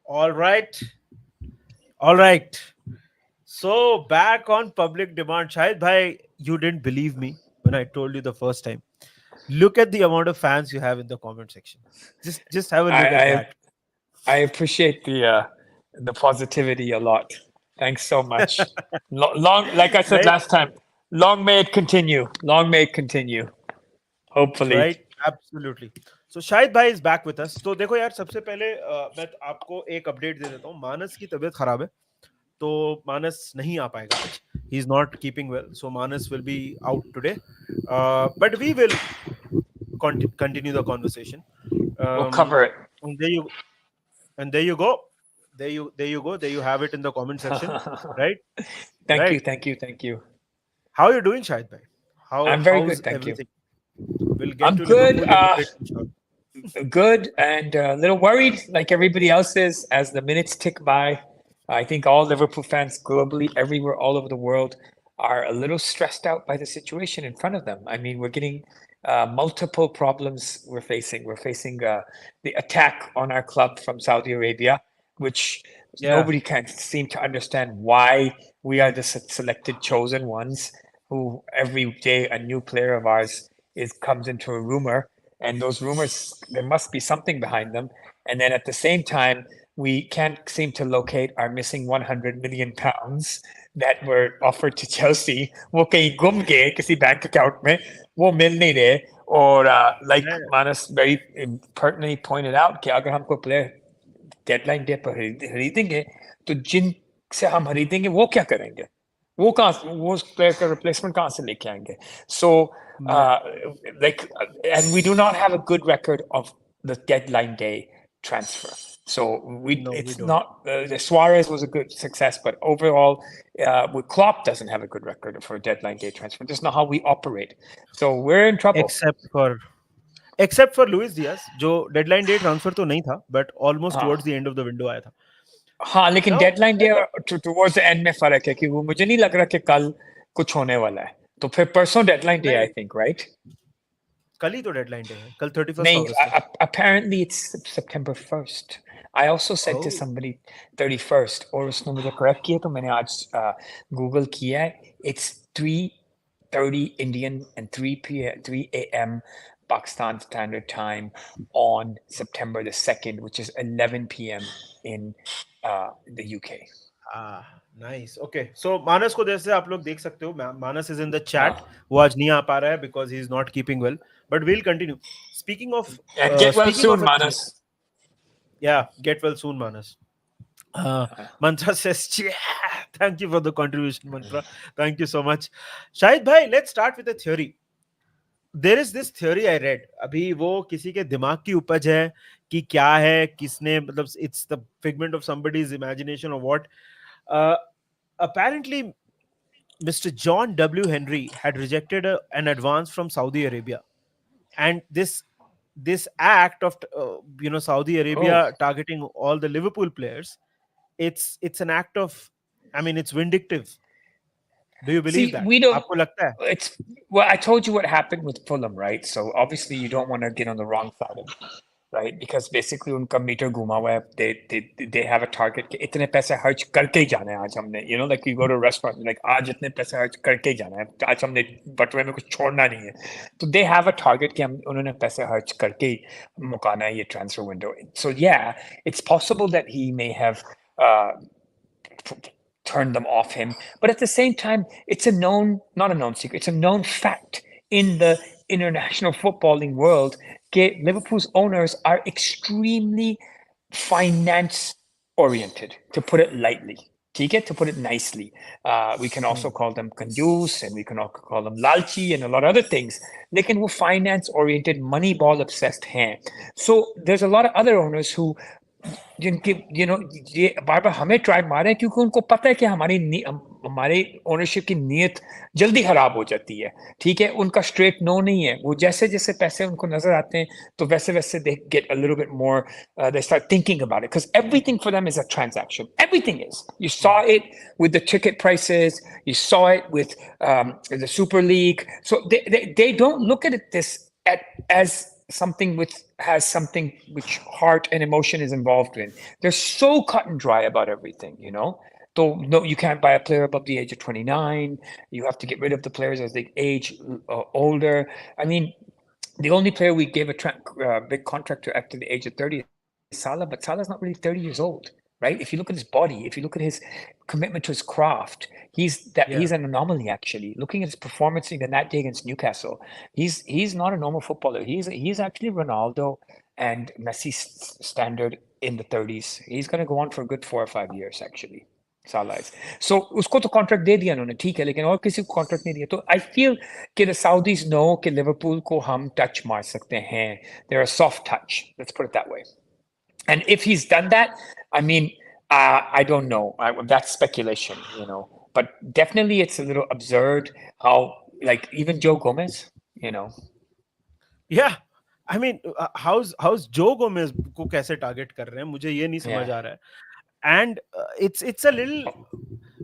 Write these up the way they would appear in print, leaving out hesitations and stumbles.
All right. All right. So back on public demand, Shahid bhai, you didn't believe me when I told you the first time. Look at the amount of fans you have in the comment section. Just have a look at I that. I appreciate the positivity a lot. Thanks so much. Long, like I said Right? last time, long may it continue. Long may it continue. Hopefully. Right? Absolutely. So Shahid भाई is back with us. तो देखो यार सबसे पहले मैं आपको एक update दे देता हूँ. मानस की तबीयत खराब है. तो मानस नहीं आ पाएगा आज. He is not keeping well. So Manas will be out today. But we will continue the conversation. We'll cover it. And there you go. There you go. There you have it in the comment section. Right? Thank you, Right. thank you, thank you. How are you doing, Shahid bhai? I'm very How's good, thank you. everything? We'll get I'm to good, Liverpool in a bit. Inshallah. good, and a little worried, like everybody else is, as the minutes tick by. I think all Liverpool fans globally, everywhere, all over the world, are a little stressed out by the situation in front of them. I mean, we're getting multiple problems we're facing. We're facing the attack on our club from Saudi Arabia, which Yeah. nobody can seem to understand why we are the selected chosen ones who every day a new player of ours is comes into a rumor, and those rumors, there must be something behind them. And then at the same time, we can't seem to locate our missing 100 million pounds that were offered to Chelsea. वो कहीं गुम गए किसी bank account में, वो मिल नहीं रहे. Or like Yeah. Manas very pertinently pointed out कि अगर हमको player डेडलाइन डे पर खरीदेंगे तो जिन से हम खरीदेंगे वो क्या करेंगे, वो कहाँ, वो प्लेयर का रिप्लेसमेंट कहाँ से लेके आएंगे. So like, and we do not have a good record of the deadline day transfer. So No, we it's don't. not, the Suarez was a good success, but overall, Klopp doesn't have a good record for deadline day transfer. That's not how we operate. So we're in trouble. Except for Luis Diaz, जो deadline day transfer तो नहीं था, but almost हाँ towards the end of the window आया था. हाँ, लेकिन Now, deadline day और टुवर्ड्स द एंड में फर्क है कि वो मुझे नहीं लग रहा कि कल कुछ होने वाला है. तो फिर परसों डेडलाइन डे, आई नहीं, थिंक, राइट? कल ही तो deadline day है. कल 31st नहीं, August है. apparently it's September 1st. I also said to Oh, somebody 31st, और उसने मुझे करेक्ट किया, तो मैंने आज गूगल किया है. It's 3:30 Indian and 3 a.m. Pakistan Standard Time on September the 2nd, which is 11 p.m. in the UK. nice. Okay. So मानस को जैसे आप लोग देख सकते हो, मानस is in the chat. हाँ. वो आज नहीं आ पा रहा है because he is not keeping well. But we'll continue. Speaking of And get well speaking soon, of a Manas. yeah, get well soon, Manas. Mantra says, yeah. Thank you for the contribution, Mantra. Thank you so much. Shahid bhai, let's start with a theory. There is this theory I read. अभी वो किसी के दिमाग की उपज है कि क्या है, किसने, मतलब it's the figment of somebody's imagination or what. Apparently, Mr. John W. Henry had rejected an advance from Saudi Arabia, and this act of Saudi Arabia Oh. targeting all the Liverpool players, it's an act of, I mean, it's vindictive. Do you believe See, that? we don't. आपको लगता है? It's, well, I told you what happened with Fulham, right? So obviously you don't want to get on the wrong side of it, right? Because basically उनका metre घुमा हुआ है. They have a target कि इतने पैसे खर्च करके ही जाना है आज हमने. You know, like you go to a restaurant, like आज इतने पैसे खर्च करके ही जाना है. आज हमने बटुए में कुछ छोड़ना नहीं है. So they have a target कि हम उन्होंने पैसे खर्च करके ही मुकाना है ये transfer window. So yeah, it's possible that he may have turn them off him. But at the same time, it's a known, not a known secret, it's a known fact in the international footballing world that Liverpool's owners are extremely finance oriented, to put it lightly. To put it nicely. We can also call them conduce, and we can also call them lalchi and a lot of other things. Lekin wo finance oriented, money ball obsessed hain. So there's a lot of other owners who जिनके ये बार बार हमें try मारे हैं क्योंकि उनको पता है कि हमारे ओनरशिप की नीयत जल्दी खराब हो जाती है, ठीक है? उनका स्ट्रेट नो नहीं है, वो जैसे जैसे पैसे उनको नजर आते हैं तो वैसे वैसे they get a little bit more, they start thinking about it because everything for them is a transaction. Everything is. You saw it with the ticket prices. You saw it with the Super League. So they don't look at it as something which has something which heart and emotion is involved in. They're so cut and dry about everything, So no, you can't buy a player above the age of 29. You have to get rid of the players as they age older. I mean, the only player we gave a big contract to after the age of 30 is Salah, but Salah's not really 30 years old, right? If you look at his body, if you look at his commitment to his craft, he's Yeah. an anomaly actually. Looking at his performance in that day against Newcastle, he's not a normal footballer. He's actually Ronaldo and Messi standard in the 30s. He's going to go on for a good 4 or 5 years actually. Salah is. So उसको तो contract दे दिया उन्होंने, ठीक है, लेकिन और किसी को कॉन्ट्रैक्ट नहीं दिया. तो आई फील कि द साउदीज नो कि लिवरपूल को हम टच मार सकते हैं. They're a soft touch. Let's put it that way. And if he's done that, I mean, I don't know. That's speculation. But definitely it's a little absurd how, like, even Joe Gomez. Yeah. I mean, how's Joe Gomez को कैसे target कर रहे हैं, मुझे ये नहीं समझ Yeah. आ रहा है. And it's a little,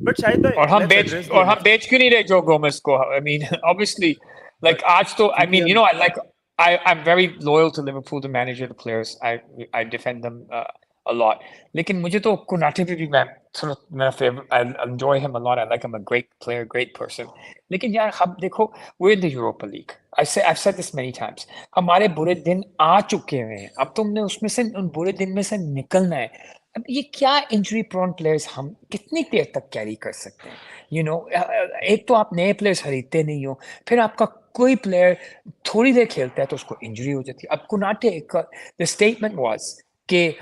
but शायद भाई, और हम let's बेच address the और हम elephant. बेच क्यों नहीं रहे जो गोमेस को? I mean, obviously, like But आज तो, I क्योंकि mean, हम I'm very loyal to Liverpool, the manager, the players. I defend them a lot. लेकिन मुझे तो कोनाटे पे भी मैं sort of मेरा favorite. I enjoy him a lot. I like him, a great player, great person. लेकिन यार हम देखो, we're in the Europa League. I've said this many times. हमारे बुरे दिन आ चुके हैं. अब तुमने उसमें से उन बुरे दिन में से निकलना है. अब ये क्या इंजरी प्रोन प्लेयर्स हम कितनी देर तक कैरी कर सकते हैं? एक तो आप नए प्लेयर्स खरीदते नहीं हो, फिर आपका कोई प्लेयर थोड़ी देर खेलता है तो उसको इंजरी हो जाती है. अब कुनाटे द स्टेटमेंट वाज कि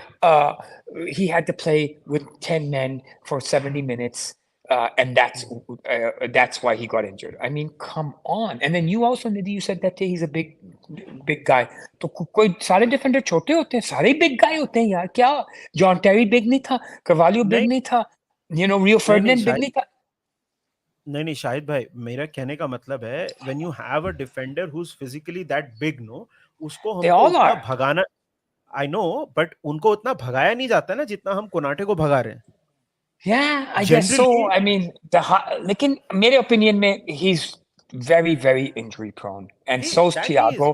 he had to play with 10 men for 70 minutes. And that's why he got injured. I mean, come on. And then you also, Nidhi, you said that day he's a big guy. तो कोई सारे defender छोटे होते हैं, सारे big guy होते हैं यार. क्या जॉन टेरी बिग नहीं था? कार्वालियो बिग नहीं नहीं था? रियो नहीं नहीं फर्डिनेंड बिग शायद नहीं था? नहीं नहीं शाहिद भाई, मेरा कहने का मतलब है, when you have a defender who is physically that big, no, उसको They हमको all उतना are. भगाना. आई नो, बट उनको उतना भगाया नहीं जाता ना जितना हम कोनाटे को भगा रहे हैं Yeah, I guess so. Generally. I mean, लेकिन मेरे ओपिनियन में he's very, very injury prone. And नहीं, so's that he is. Thiago,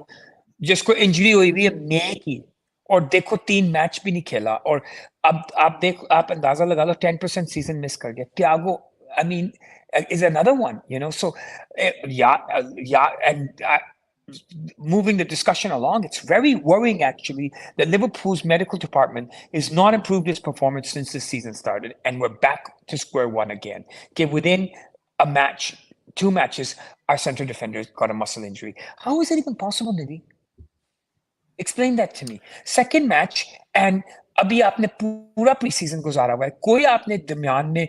जिसको इंजरी हुई हुई है मई की. और देखो 3 मैच भी नहीं खेला. और अब आप अंदाजा लगा लो 10% सीजन मिस कर गया. Thiago, I mean, is another one. So yeah, and moving the discussion along, it's very worrying actually that Liverpool's medical department has not improved its performance since the season started, and we're back to square one again. Okay, within a match, 2 matches, our center defender got a muscle injury. How is that even possible, Nidhi? Explain that to me. Second match, and अभी आपने पूरा pre season गुजारा हुआ है, कोई आपने दरमियान में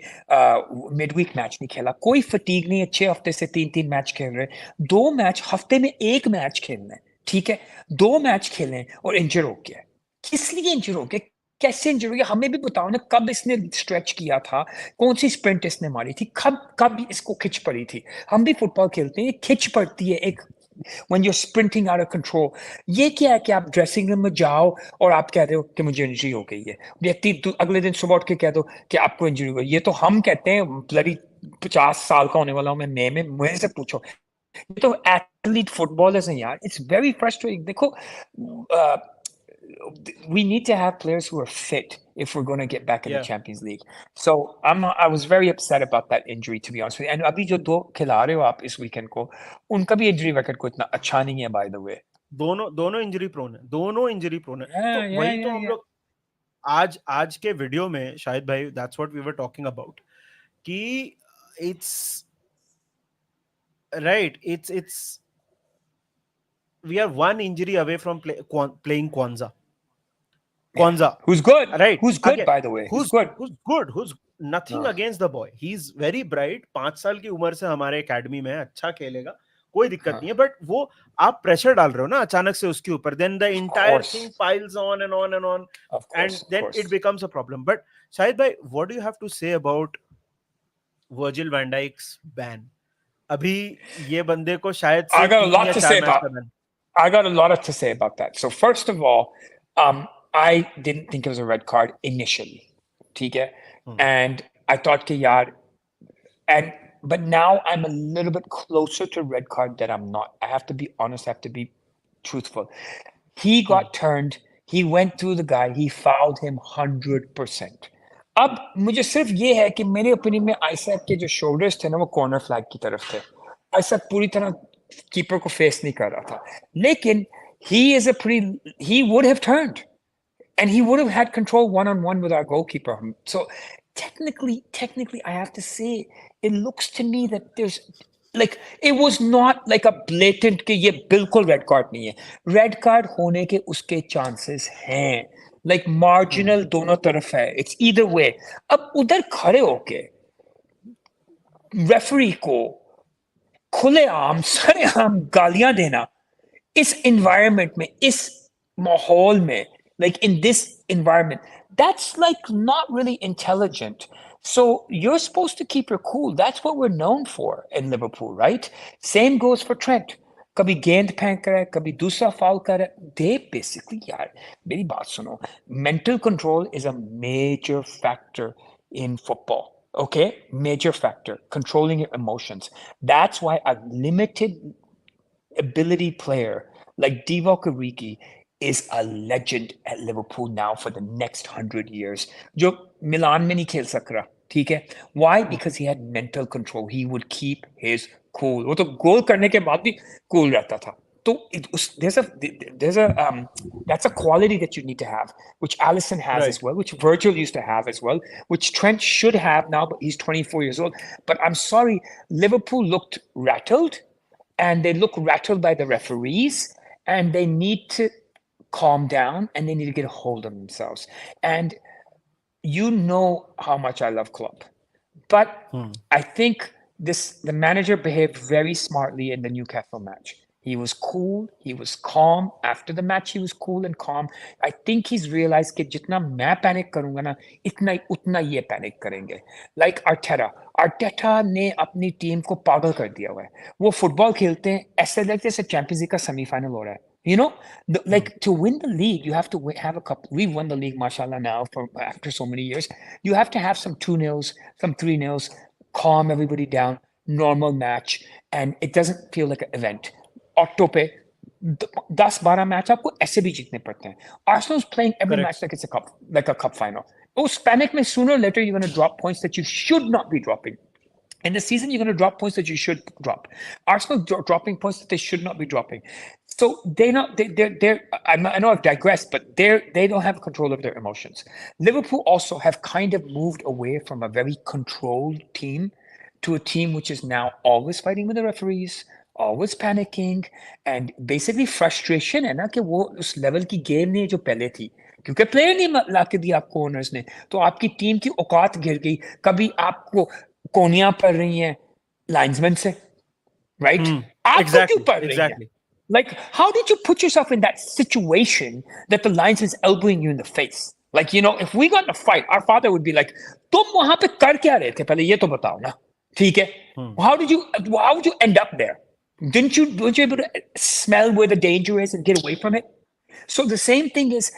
मिड वीक मैच नहीं खेला, कोई फटीग नहीं है, 6 हफ्ते से 3-3 मैच खेल रहे, 2 मैच हफ्ते में 1 मैच खेलना है, ठीक है, 2 मैच खेले और इंजर हो गया. किस लिए इंजर हो गया? कैसे इंजर हो गया? हमें भी बताओ ना, कब इसने स्ट्रेच किया था, कौन सी स्प्रिंट इसने मारी थी, कब इसको खिंच पड़ी थी? हम भी फुटबॉल खेलते हैं, खिंच पड़ती है एक when you're sprinting out of control. ये क्या है कि आप ड्रेसिंग रूम में जाओ और आप कह रहे हो कि मुझे इंजरी हो गई है, व्यक्ति अगले दिन सुबह उठ के कह दो कि आपको इंजरी हो गई. ये तो हम कहते हैं, ब्लडी 50 साल का होने वाला हूं मैं मई में, मुझे से पूछो. ये तो एथलीट फुटबॉलर्स हैं यार. It's very frustrating. देखो, we need to have players who are fit if we're going to get back in the या Champions League. So I was very upset about that injury, to be honest with you. And अभी जो 2 खिला रहे हो आप इस weekend को, उनका भी इंजरी record को इतना अच्छा नहीं है, by the way. दोनों दोनों इंजरी प्रोन है, दोनों इंजरी प्रोन है. Yeah, तो yeah, वही yeah, तो हम yeah. लोग आज आज के वीडियो में, शायद भाई, that's what we were talking about, कि it's right, it's we are one injury away from playing Kwanzaa. Yeah. Kwanzaa, Who's good? right? Who's good, Again, by the way? Who's good? who's good? Who's nothing Uh, against the boy? He's very bright. 5 साल की उम्र से हमारे academy में है, अच्छा खेलेगा. कोई दिक्कत नहीं है, बट वो आप प्रेशर डाल रहे हो ना अचानक से उसके ऊपर, then the entire thing piles on and on and on, and then it becomes a problem. But Shahid भाई, what do you have to say about Virgil van Dijk's ban? अभी ये बंदे को शायद से I got a 3 lot या to 4 say match about. का ban. I got a lot to say about that. So first of all, I didn't think it was a red card initially, okay? And I thought कि यार, and but now I'm a little bit closer to red card that I'm not. I have to be honest. I have to be truthful. He got turned. He went through the guy. He fouled him 100%. अब मुझे सिर्फ ये है कि मेरे opinion में Isaac के जो शोल्डर्स थे ना वो कॉर्नर फ्लैग की तरफ थे. आइसैक पूरी तरह कीपर को फेस नहीं कर रहा था. लेकिन he would have turned and he would have had control one-on-one with our goalkeeper. So technically, I have to say, it looks to me that there's like it was not like a blatant कि ये बिल्कुल red card नहीं है. Red card होने के उसके chances हैं. Like marginal दोनों तरफ है. It's either way. अब उधर खड़े होके रेफरी को खुलेआम सरेआम गालियां देना इस environment में, इस माहौल में, like in this environment, that's like not really intelligent. So you're supposed to keep your cool. That's what we're known for in Liverpool, right? Same goes for Trent. कभी गेंद फेंक रहा है, कभी दूसरा फाउल कर रहा है. They basically, यार, मेरी बात सुनो. Mental control is a major factor in football. Okay, major factor. Controlling your emotions. That's why a limited ability player like Divock Origi is a legend at Liverpool now for the next 100 years. जो मिलान में नहीं खेल सक रहा, ठीक है? Why? Because he had mental control. He would keep his cool. वो तो गोल करने के बाद भी cool रहता था. So that's a quality that you need to have, which Alisson has as well, which Virgil used to have as well, which Trent should have now, but he's 24 years old. But I'm sorry, Liverpool looked rattled and they look rattled by the referees, and they need to calm down and they need to get a hold of themselves. And you know how much I love Klopp, but I think the manager behaved very smartly in the Newcastle match. He was cool. He was calm. After the match, he was cool and calm. I think he's realized कि जितना मैं panic करूँगा ना, उतना ये panic करेंगे. Like Arteta ने अपनी टीम को पागल कर दिया हुआ है. वो फुटबॉल खेलते हैं ऐसे लगते जैसे चैंपियंस लीग का सेमीफाइनल हो रहा है. You know, like to win the league, you have to have a couple. We've won the league, mashallah, now for after so many years. You have to have some 2-0s, some 3-0s, calm everybody down, normal match, and it doesn't feel like an event. Octo पे 10-12 match आपको ऐसे भी जीतने पड़ते हैं. Arsenal's playing every match like it's a cup final. उस panic में sooner or later you're going to drop points that you should not be dropping. In the season, you're going to drop points that you should drop. Arsenal dropping points that they should not be dropping. So they're. I know I've digressed, but they don't have control of their emotions. Liverpool also have kind of moved away from a very controlled team to a team which is now always fighting with the referees, always panicking, and basically frustration है ना कि वो उस level की game नहीं है जो पहले थी. क्योंकि प्लेयर नहीं ला के दिया आपको ओनर्स ने, तो आपकी टीम की औकात गिर गई. कभी आपको कोनियां पड़ रही हैं लाइन्समैन से, राइट? आपको क्यों पड़ रही है? Like, how did you put yourself in that situation that the linesman's elbowing you in the face? Like, you know, if we got in a fight, our father would be like, तुम वहां पे कर क्या रहे थे? पहले ये तो बताओ ना. ठीक है? How would you end up there? Weren't you able to smell where the danger is and get away from it? So the same thing is,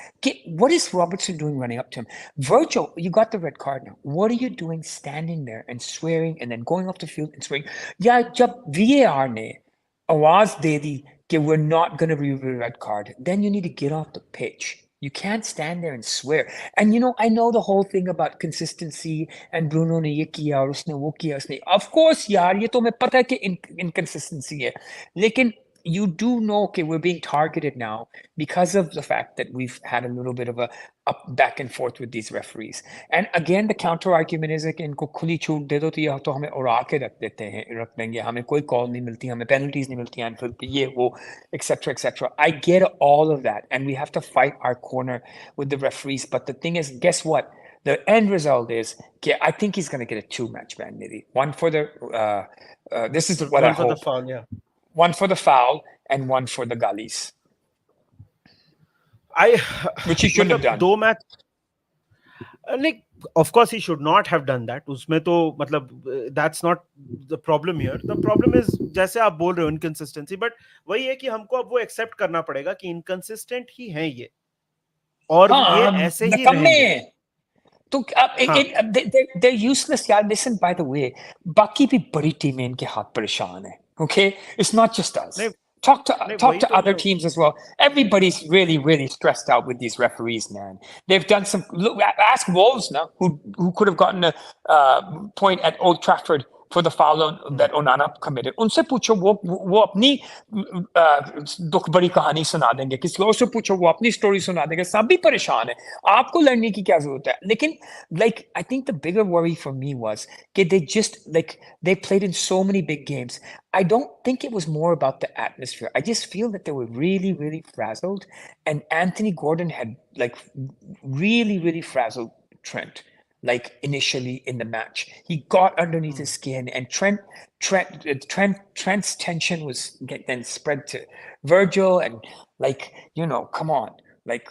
what is Robertson doing running up to him? Virgil, you got the red card now. What are you doing standing there and swearing and then going off the field and swearing? Yeah, जब VAR ने आवाज दे दी कि we're not going to review the red card, then you need to get off the pitch. You can't stand there and swear. And you know, I know the whole thing about consistency and Bruno ने ये किया और उसने वो किया उसने. Of course, यार, ये तो मैं पता है कि inconsistency है. लेकिन you do know, okay, we're being targeted now because of the fact that we've had a little bit of a back and forth with these referees. And again, the counter argument is कि इनको खुली छूट दे दो तो ये तो हमें उड़ा के रख देंगे, हमें कोई call नहीं मिलती, हमें penalties नहीं मिलती, Anfield पे ये वो, etc. etc. I get all of that, and we have to fight our corner with the referees. But the thing is, guess what? The end result is, I think he's going to get a 2-match ban, maybe one for the. This is what I hope. One for the foul, yeah. one for the foul and one for the gullies, I which he shouldn't have मतलब done. दो match like of course he should not have done that. उसमें तो मतलब that's not the problem here. The problem is जैसे आप बोल रहे हो inconsistency, but वही है कि हमको अब वो accept करना पड़ेगा कि inconsistent ही हैं ये और ये हाँ ऐसे ही नकम्मे रहेंगे. हैं। तो हाँ they're useless यार. Listen, by the way, बाकी भी बड़ी टीमें इनके हाथ परेशान है. Okay, it's not just us. नहीं नहीं Talk वही to तो other मैं teams as well. Everybody's really stressed out with these referees, man. They've done some. Look, ask Wolves now, who could have gotten a point at Old Trafford for the foul that Onana committed. उनसे पूछो वो अपनी दुख भरी कहानी सुना देंगे. किसी और से पूछो वो अपनी स्टोरी सुना देंगे. सब भी परेशान है. आपको लड़ने की क्या जरूरत है? लेकिन like I think the bigger worry for me was that they just like they played in so many big games. I don't think it was more about the atmosphere. I just feel that they were really frazzled, and Anthony Gordon had like really frazzled Trent. Like initially in the match, he got underneath his skin, and Trent's tension was then spread to Virgil, and like come on, like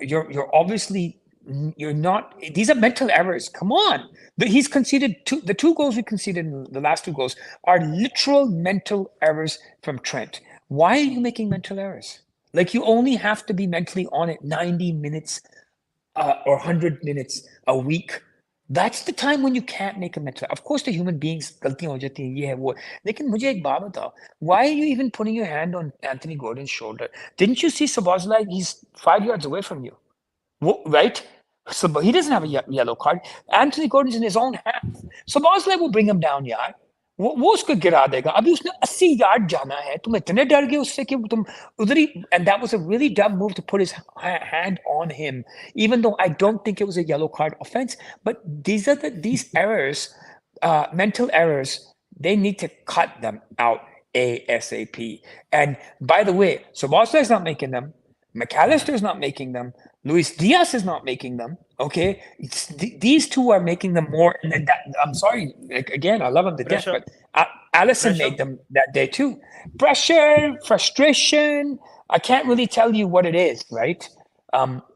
you're obviously you're not. These are mental errors. Come on, he's conceded the two goals we conceded in the last two goals are literal mental errors from Trent. Why are you making mental errors? Like you only have to be mentally on it 90 minutes or 100 minutes a week. That's the time when you can't make a mental. Of course, the human beings गलतियां हो जाती हैं ये है वो. लेकिन मुझे एक बात बताओ. Why are you even putting your hand on Anthony Gordon's shoulder? Didn't you see Szoboszlai? He's 5 yards away from you. Right? So but he doesn't have a yellow card. Anthony Gordon's in his own half. Szoboszlai will bring him down, yaar. वो उसको गिरा देगा. अभी उसने 80 yard जाना है. तुम इतने डर गए उससे कि तुम उधर ही. And that was a really dumb move to put his hand on him, even though I don't think it was a yellow card offense. But these errors, mental errors, they need to cut them out ASAP. And by the way, Szoboszlai's not making them. McAllister's not making them. Luis Diaz is not making them. Okay, these two are making them more. And then I'm sorry, like, again, I love him to death, pressure but Allison pressure made them that day too. Pressure, frustration. I can't really tell you what it is, right?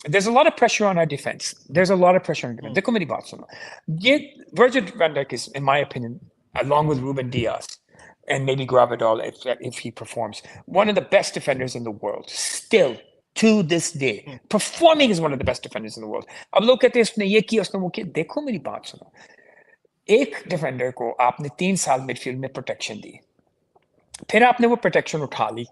There's a lot of pressure on our defense. There's a lot of pressure on defense. देखो मेरी बात सुनो. ये Virgil van Dijk is, in my opinion, along with Ruben Diaz and maybe Gravadol if he performs, one of the best defenders in the world. Still, to this day, performing as one of the best defenders in the world. अब लोग कहते हैं इसने ये किया उसने वो किया. देखो मेरी बात सुनो. एक डिफेंडर को आपने 3 साल मिडफील्ड में प्रोटेक्शन दी, फिर आपने वो प्रोटेक्शन उठा ली,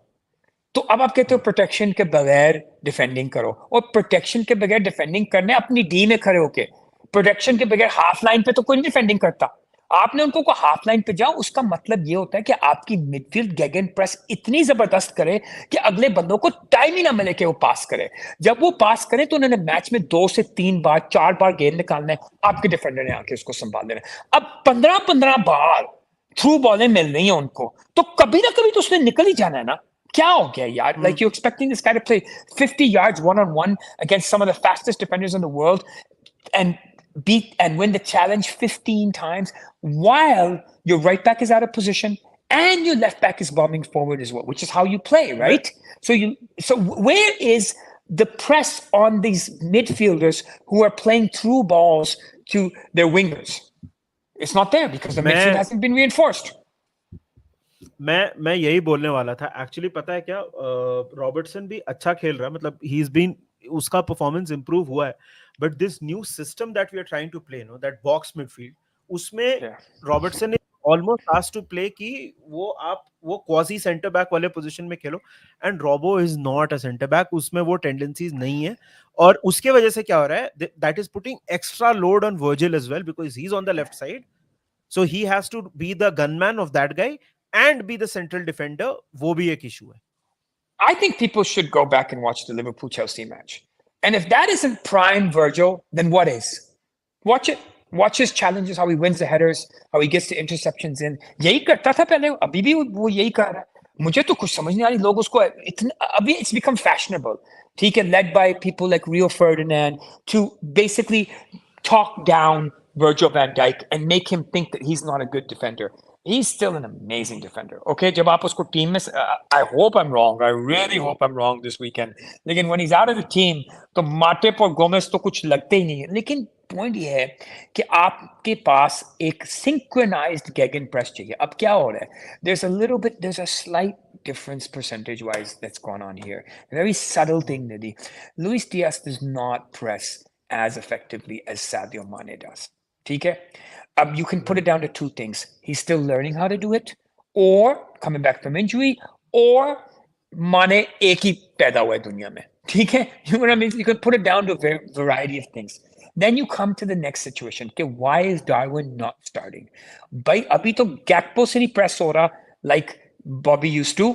तो अब आप कहते हो प्रोटेक्शन के बगैर डिफेंडिंग करो. और प्रोटेक्शन के बगैर डिफेंडिंग करने अपनी डी में खड़े होके. प्रोटेक्शन के बगैर हाफ लाइन पे तो कोई डिफेंडिंग करता. आपने उनको को हाफ लाइन पे जाओ. उसका मतलब ये होता है कि आपकी मिडफील्ड गेगन प्रेस इतनी जबरदस्त करे कि अगले बंदों को टाइम ही ना मिले कि वो पास करे. जब वो पास करे तो उन्होंने मैच में 2 से 3 बार 4 बार गेंद निकालना है. आपके डिफेंडर ने आके उसको संभाल लेना. अब 15 बार थ्रू बॉलें मिल रही हैं उनको, तो कभी ना कभी तो उसने निकल ही जाना है ना. क्या हो गया यार? Like you're expecting this guy to play 50 yards one-on-one against some of the fastest defenders in the world and beat and win the challenge 15 times while your right back is out of position and your left back is bombing forward as well, which is how you play, right? So where is the press on these midfielders who are playing through balls to their wingers? It's not there because the midfield hasn't been reinforced. मैं यही बोलने वाला था actually. पता है क्या, Robertson भी अच्छा खेल रहा है, मतलब ही इज बीन, उसका परफॉर्मेंस इंप्रूव हुआ है. But this new system that we are trying to play, no, that box midfield, उसमें Robertson is almost asked to play कि वो क्वासी सेंटर बैक वाले पोजीशन में खेलो. And Robbo is not a centre back. उसमें वो tendencies नहीं है. और उसके वजह से क्या हो रहा है, that is putting extra load on Virgil as well because he is on the left side. So he has to be the gunman of that guy and be the central defender. वो भी एक issue है. I think people should go back and watch the Liverpool Chelsea match. And if that isn't prime Virgil, then what is? Watch it. Watch his challenges, how he wins the headers, how he gets the interceptions in. यही करता था पहले, अभी भी वो यही कर रहा है. मुझे तो कुछ समझ नहीं आ रही. लोग उसको अभी it's become fashionable. ठीक है, led by people like Rio Ferdinand to basically talk down Virgil van Dijk and make him think that he's not a good defender. He's still an amazing defender. Okay, जब आप उसको team में I hope I'm wrong. I really hope I'm wrong this weekend. लेकिन when he's out of the team, तो माटिप और Gomez तो कुछ लगते ही नहीं है. लेकिन पॉइंट ये है कि आपके पास एक synchronized गेगन प्रेस चाहिए. अब क्या हो रहा है? There's a slight difference percentage wise that's gone on here. A very subtle thing, Nidhi. Luis Diaz does not press as effectively as Sadio Mane does. ठीक है? You can put it down to two things. He's still learning how to do it, or coming back from injury, or Mane एक ही पैदा हुआ है दुनिया में. ठीक है? You know what I mean? You can put it down to a variety of things. Then you come to the next situation. Okay, why is Darwin not starting? भाई अभी तो Gakpo से नहीं press हो रहा like Bobby used to,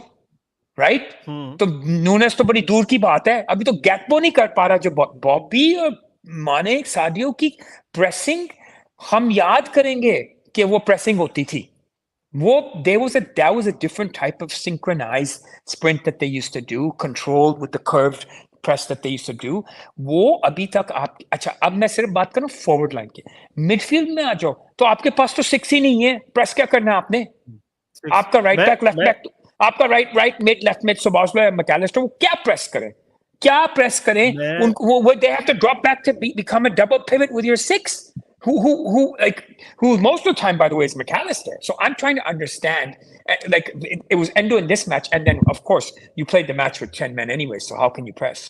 right? तो Nunes तो बड़ी दूर की बात है. अभी तो Gakpo नहीं कर पा रहा जो Bobby और माने सादियो की pressing हम याद करेंगे कि वो pressing होती थी. That was a different type of synchronized sprint that they used to do, controlled with the curved press that they used to do. वो अभी तक आप अच्छा अब मैं सिर्फ बात करूं फॉरवर्ड लाइन की. मिडफील्ड में आ जाओ तो आपके पास तो सिक्स ही नहीं है. प्रेस क्या करना है आपने? आपका राइट बैक लेफ्ट बैक आपका right mid left mid Szoboszlai Mac Allister वो क्या प्रेस करें? क्या प्रेस करें? उनको वो they have to drop back to become a double pivot with your six. Who most of the time, by the way, is McAllister. So I'm trying to understand, like it was Endo in this match, and then of course you played the match with 10 men anyway. So how can you press?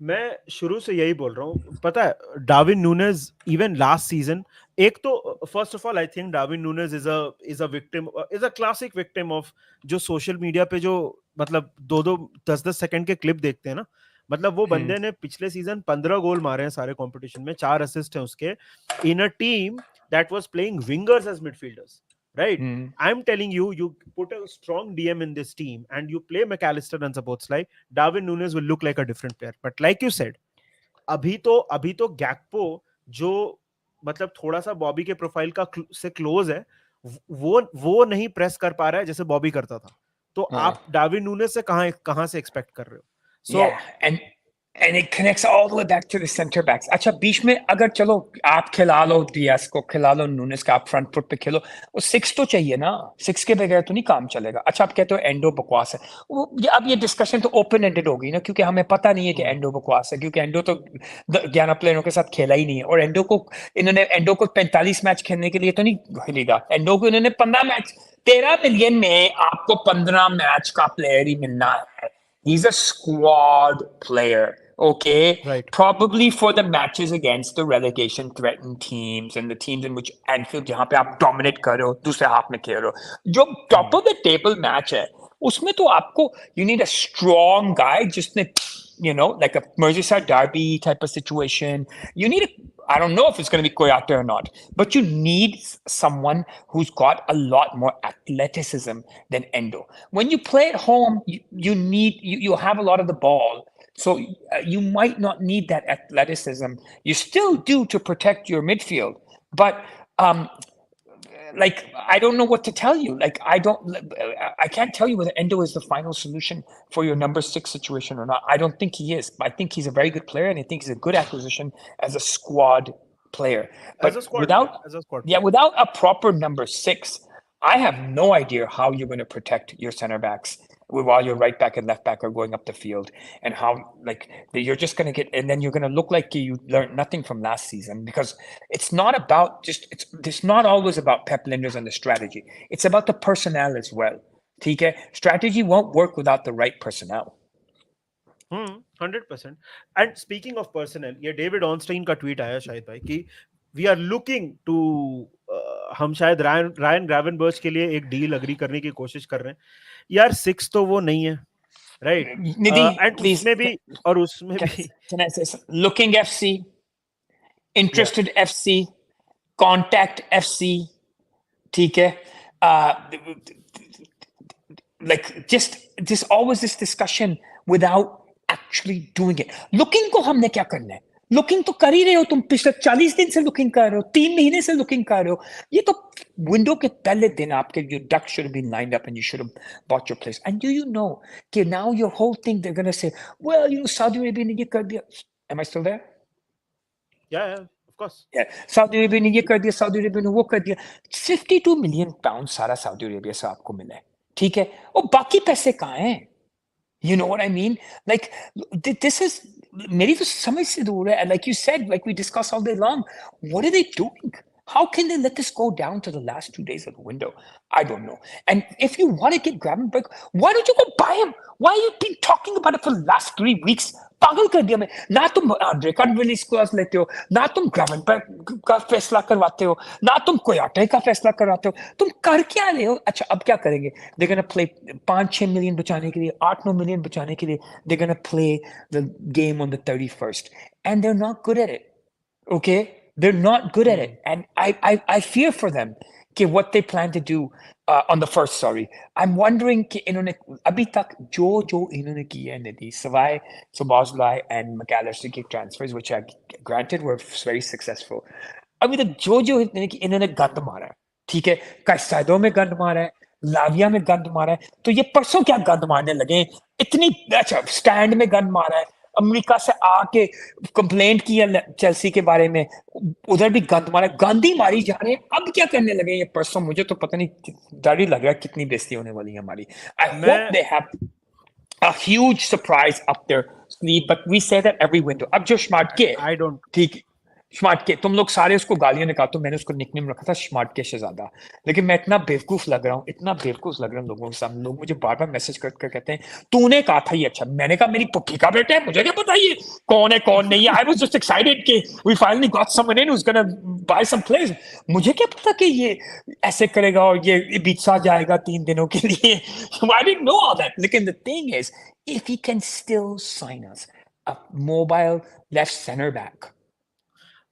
मैं शुरू से यही बोल रहा हूँ. पता है Darwin Nunez even last season एक तो first of all I think Darwin Nunez is a classic victim of जो सोशल मीडिया पे जो मतलब 2-10 सेकंड के क्लिप देखते हैं ना. मतलब वो बंदे ने पिछले सीजन 15 गोल मारे हैं सारे कंपटीशन में, 4 असिस्ट हैं उसके in a team that was playing wingers as midfielders. Right? I'm telling you, you put a strong DM in this team and you play McAllister and Szoboszlai, Darwin Núñez will look like a different player. But like you said, अभी तो गैक्पो जो मतलब थोड़ा सा बॉबी के profile का से close है, वो नहीं प्रेस कर पा रहा है जैसे बॉबी करता था. तो आप डार्विन नूनेज से कहां से एक्सपेक्ट कर रहे हो? So and it connects all the way back to the center backs. अच्छा बीच में अगर चलो आप खिला लो डीएस को, खिला लो नूनेस का, आप फ्रंट फुट पे खेलो, वो सिक्स तो चाहिए ना. सिक्स के बगैर तो नहीं काम चलेगा. अच्छा आप कहते हो एंडो बकवास है. अब ये डिस्कशन तो ओपन एंडेड होगी ना, क्योंकि हमें पता नहीं है कि एंडो बकवास है, क्योंकि एंडो तो 11 प्लेयरों के साथ खेला ही नहीं है. और एंडो को 45 मैच खेलने के लिए तो नहीं खरीदा. एंडो को इन्होंने 15 मैच, 13 मिलियन में आपको 15 मैच का प्लेयर ही मिलना है. He's a squad player, okay? Right. Probably for the matches against the relegation threatened teams and the teams in which Anfield जहाँ पे आप dominate कर रहे हो, दूसरे हाफ में खेल रहे हो. जो top of the table match है, उसमें तो आपको you need a strong guy जिसने like a Merseyside derby type of situation. You need I don't know if it's going to be Koyate or not, but you need someone who's got a lot more athleticism than Endo. When you play at home, you have a lot of the ball. So you might not need that athleticism. You still do to protect your midfield, but like I don't know what to tell you. Like I can't tell you whether Endo is the final solution for your number 6 situation or not. I don't think he is. I think he's a very good player, and I think he's a good acquisition as a squad player. But without a proper number 6, I have no idea how you're going to protect your center backs while your right back and left back are going up the field, and how you're just going to get, and then you're going to look like you learned nothing from last season, because it's not about it's not always about Pep Linders and the strategy. It's about the personnel as well. Okay? Strategy won't work without the right personnel. 100%. And speaking of personnel, ये David ऑनस्टाइन का tweet आया शायद भाई कि we are looking to हम शायद Ryan ग्रावेनबर्च के लिए एक डील अग्री करने की कोशिश कर रहे हैं. यार 6 तो वो नहीं है, राइट? एंड उसमें भी और उसमें भी can I say something? Looking FC, interested FC, contact FC, ठीक है? Like just always this discussion without actually doing it. Looking को हमने क्या करना है? लुकिंग तो कर ही रहे हो तुम. पिछले 40 दिन से लुकिंग कर रहे हो, 3 महीने से लुकिंग कर रहे हो. ये तो विंडो के पहले दिन आपके your ducks should have been lined up and you should have bought your place. And do you know कि now your whole thing they're going to say, well, Saudi Arabia ने ये कर दिया. Am I still there? Yeah, of course. Saudi Arabia ने ये कर दिया, Saudi Arabia ने वो कर दिया। 52 मिलियन पाउंड सारा सऊदी अरेबिया से आपको मिला है, ठीक है? और बाकी पैसे कहाँ हैं? You know what I mean? Like, this is maybe the समझ से दूर है. Like you said, like we discussed all day long. What are they doing? How can they let this go down to the last 2 days of the window? I don't know. And if you want to get Gravenberg, why don't you go buy him? Why you been talking about it for the last 3 weeks? पागल कर दिया मैं. ना तुम ड्रेकन Willis clause लेते हो, ना तुम ग्रावेनबर्ग का फैसला करवाते हो, ना तुम कोयाटे का फैसला करवाते हो. तुम कर क्या रहे हो? अच्छा, अब क्या करेंगे? They're gonna play 5-6 मिलियन बचाने के लिए, 8-9 मिलियन बचाने के लिए. They're gonna play the game on the 31st, and they're not good at it. Okay, they're not good at it, and I fear for them. कि what they plan to do on the first. Sorry, I'm wondering कि इन्होंने अभी तक जो इन्होंने किया है निधि, सवाए Szoboszlai and McAllister के transfers, which are granted were very successful. अभी तक जो इन्होंने गंद मारा है, ठीक है? काइसाइडो में गंद मारा है, लाविया में गंद मारा है, तो ये परसों क्या गंद मारने लगे? इतनी अच्छा स्टैंड में गंद मारा है, अमेरिका से आके कंप्लेंट किया चेल्सी के बारे में, उधर भी गंद मारा, गंद ही मारी जा रहे हैं. अब क्या करने लगे ये परसों? मुझे तो पता नहीं, डर ही लग रहा है कितनी बेइज्जती होने वाली है हमारी. I hope they have a huge surprise up their sleeve, but we say that every window. अब जो स्मार्ट के, I don't. ठीक, स्मार्ट के तुम लोग सारे उसको गालियां निकालते हो, मैंने उसको निकनेम रखा था स्मार्ट के शहजादा. लेकिन मैं इतना बेवकूफ लग रहा हूँ, इतना बेवकूफ लग रहा हूँ लोगों के सामने. लोग मुझे बार बार मैसेज कर कहते हैं तूने कहा था ये अच्छा. मैंने कहा मेरी पुप्पी का बेटा है, मुझे क्या पता ये कौन है कौन नहीं है. आई वाज जस्ट एक्साइटेड कि we finally got someone in who is gonna buy some players. मुझे क्या पता कि ये ऐसे करेगा और ये बिछा जाएगा 3 दिनों के लिए. I didn't know all that. लेकिन the thing is, if he can still sign us a mobile left center back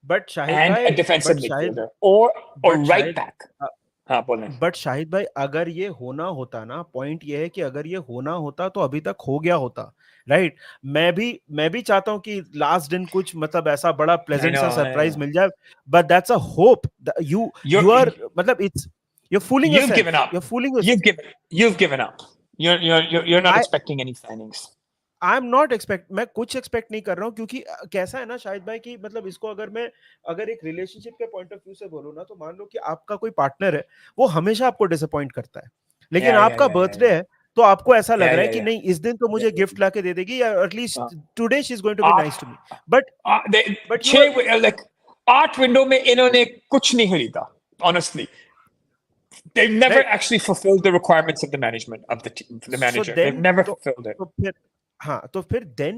But Shahid and a bhai, defensive but Shahid, midfielder or but right Shahid, back. uh, हाँ बोलें. But Shahid भाई, अगर ये होना होता ना, point ये है कि अगर ये होना होता तो अभी तक हो गया होता. राइट. मैं भी चाहता हूं कि लास्ट दिन कुछ मतलब ऐसा बड़ा I प्लेजेंट सा know, I सरप्राइज know. मिल जाए. But that's a hope. You You're you are मतलब it's, you're fooling you've given yourself. up. You're fooling You've yourself. given up. You're not I expecting any signings. I am not expect, मैं कुछ expect नहीं कर रहा हूँ, क्योंकि कैसा है ना शाहिद भाई कि मतलब इसको अगर मैं, अगर एक रिलेशनशिप के पॉइंट ऑफ व्यू से बोलूँ ना, तो मान लो कि आपका कोई पार्टनर है, वो हमेशा आपको डिसअपॉइंट करता है, लेकिन Yeah, yeah, आपका yeah, yeah, बर्थडे yeah, है तो आपको ऐसा लग yeah, रहा है yeah, कि yeah, नहीं, इस दिन तो yeah, मुझे yeah. गिफ्ट ला के दे देगी, या Uh, at least today she is going to be आठ nice to me. But but you are, like 8 window में इन्होंने कुछ नहीं खरीदा. Honestly, they've never right. actually fulfilled the requirements of the management of the so manager. They've then never तो fulfilled it. तो फिर, हाँ, तो फिर देन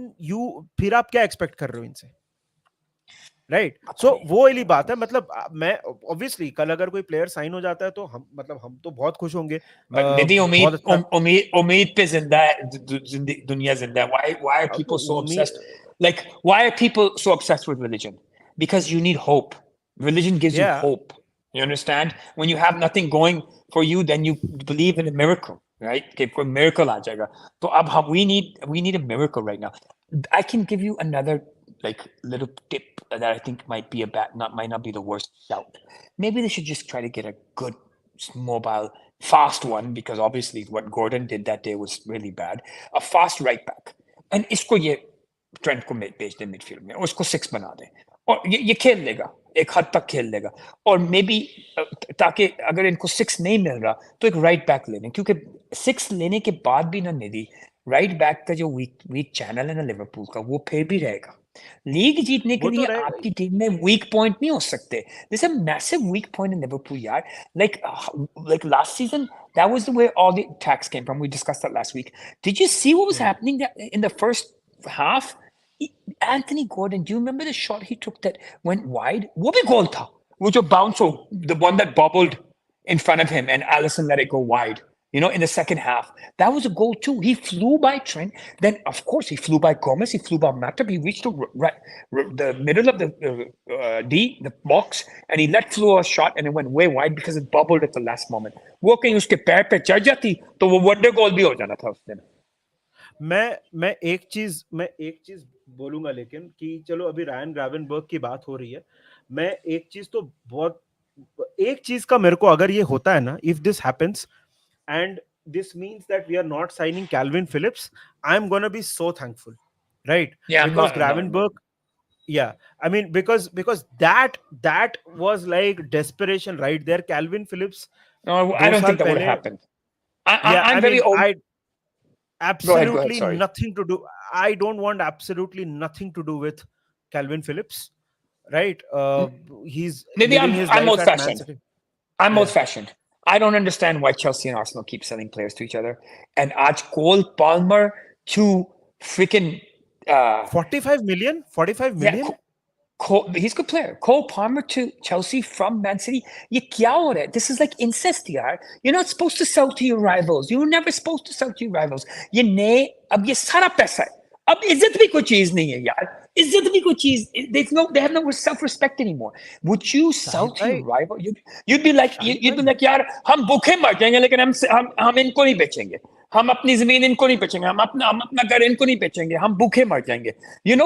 फिर आप क्या एक्सपेक्ट कर रहे हो इनसे? राइट. पता सो नहीं. वो वाली बात है. मतलब मैं ऑब्वियसली कल अगर कोई प्लेयर साइन हो जाता है तो हम, मतलब हम तो बहुत खुश होंगे. But निधि, बहुत अच्छा. उम्मीद पे जिंदा है, दुनिया जिंदा है. Why are तो people so उम्मीद, obsessed? Like, why are people so obsessed with religion? Because you need hope. Religion gives you या hope. You understand? When you have nothing going for you, then you believe in a miracle, right? कि कोई miracle आ जाएगा. तो अब हम we need a miracle right now. I can give you another like little tip that I think might be might not be the worst shout. Maybe they should just try to get a good mobile, fast one, because obviously what Gordon did that day was really bad. A fast right back. And इसको ये trend को भेज दे midfield में, उसको 6 बना दे, और ये खेल लेगा, एक हद तक खेल लेगा. और मे बी ताकि अगर इनको 6 नहीं मिल रहा तो एक राइट बैक ले लें, क्योंकि 6 लेने के बाद भी ना निधि, राइट बैक का जो वीक चैनल है ना लिवरपूल का, वो फिर भी रहेगा. लीग जीतने के वो तो लिए रहेगा ही. आपकी टीम में वीक पॉइंट नहीं हो सकते. This a massive weak point in Liverpool यार. Like last season, that was the way all the attacks came from. We discussed that last week. Did you see what was happening in the first half? Anthony Gordon, do you remember the shot he took that went wide? वो भी goal था. वो जो bounce हो, the one that bobbled in front of him and Allison let it go wide. You know, in the second half, that was a goal too. He flew by Trent. Then, of course, he flew by Gomez. He flew by Matip. He reached the middle of the the box, and he let flew a shot, and it went way wide because it bubbled at the last moment. वो कहीं उसके पैर पे चढ़ जाती तो वो wonder गोल भी हो जाना था उस दिन. मैं एक चीज बोलूंगा, लेकिन कि चलो अभी रायन ग्रावेनबर्ग की बात हो रही है, मैं एक चीज तो बहुत, एक चीज का मेरे को अगर ये होता है ना, if this happens and this means that we are not signing Calvin Phillips, I'm gonna be so thankful, right? Yeah, Because I'm not. Gravenberg, Yeah, I mean, because that was like desperation right there. Calvin Phillips No, I दो don't think साल that would पहले, happen. yeah, I I'm very mean, old. I Go ahead. Go ahead. absolutely Sorry. nothing to do. I don't want absolutely nothing to do with Calvin Phillips, right? He's Maybe living his I'm life old at Man fashioned. City. I'm old Yeah, fashioned. I don't understand why Chelsea and Arsenal keep selling players to each other. And Aj Cole Palmer to freaking 45 million, 45 yeah, million. he's a good player. Cole Palmer to Chelsea from Man City. ये क्या हो रहा है? This is like incest, यार. You're not supposed to sell to your rivals. You were never supposed to sell to your rivals. ये नए अब ये सारा पैसा है. अब इज्जत भी कोई चीज नहीं है यार. इज्जत भी कोई चीज. They have no self-respect anymore. Would you sell Shahid to your भाई, rival? You'd be like Shahid you'd be भाई, like यार हम भूखे मर जाएंगे लेकिन हम इनको नहीं बेचेंगे. हम अपनी जमीन इनको नहीं बेचेंगे. हम अपना घर इनको नहीं बेचेंगे. हम भूखे मर जाएंगे.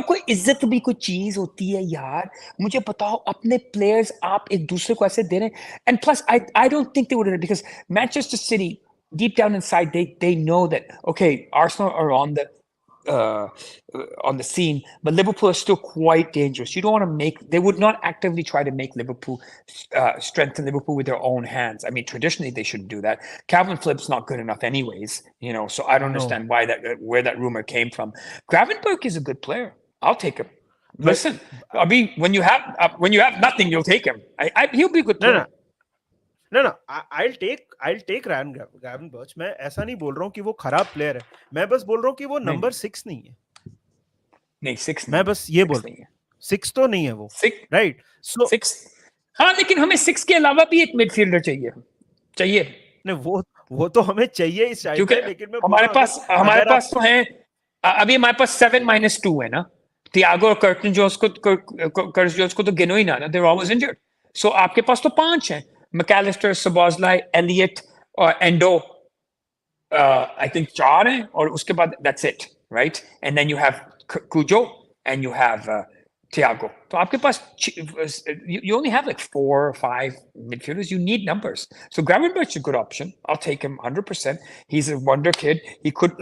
कोई इज्जत भी कोई चीज होती है यार. मुझे बताओ अपने प्लेयर्स आप एक दूसरे को ऐसे दे रहे हैं. And plus I don't think they would because Manchester city deep down inside they know that okay Arsenal are uh, on the scene, but Liverpool is still quite dangerous. You don't want to they would not actively try to make Liverpool strengthen Liverpool with their own hands. I mean, traditionally they shouldn't do that. Calvin Phillips not good enough anyways, so I don't no, understand where that rumor came from. Gravenberch is a good player. I'll take him. but Listen, I mean, when you have nothing, you'll take him. He'll be a good no, player. no, no, no. I'll take Ryan Gravenberch. मैं ऐसा नहीं बोल रहा हूँ कि वो खराब player है. मैं बस बोल रहा हूँ कि वो नहीं नंबर 6 नहीं है. नहीं सिक्स मैं नहीं है बस ये बोल सिक्स रहा हूँ. नहीं है 6 तो नहीं है वो, सिक्स राइट? सो सिक्स हाँ लेकिन हमें सिक्स के अलावा भी एक मिडफील्डर चाहिए चाहिए नहीं, वो तो हमें चाहिए ही शायद क्योंकि भाई, लेकिन मैं बोल हमारे रहा हूँ पास हमारे अगर आप पास तो है अभी हमारे पास 7-2 है ना थियागो और कर्टन जोस को कर्स जोस को तो गिनो ही ना देयर ऑलवेज इंजर्ड सो आपके पास तो 5 हैं मैकेलिस्टर सबोजलाई एलियट और एंडो आई थिंक 4 हैं और उसके बाद that's it right and then you have कुजो and you have Thiago. So आपके पास you only have like 4 or 5 midfielders. You need numbers. So Gravenberch is a good option. I'll take him 100%. He's a wonder kid. He could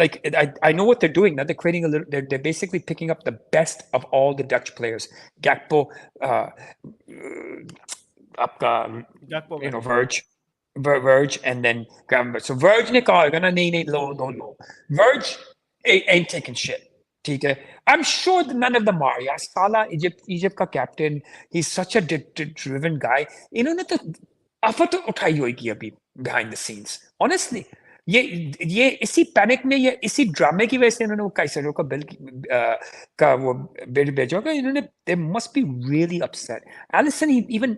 I know what they're doing now. They're creating a little. They're basically picking up the best of all the Dutch players. Gakpo, आपका Gakpo Verge. Verge and then Gravenberch. So Verge ने कहा होगा ना नहीं low. Verge ain't taking shit. ठीक है. I'm sure that none of them are. Yeah, Salah, Egypt का captain. He's such a driven guy. इन्होंने तो आफत उठाई होगी अभी behind the scenes. Honestly, ये इसी पैनिक में ये इसी ड्रामे की वजह से इन्होंने वो काइसेडो का बिल का वो बिल भेजा होगा. इन्होंने they must be really upset. Allison, he even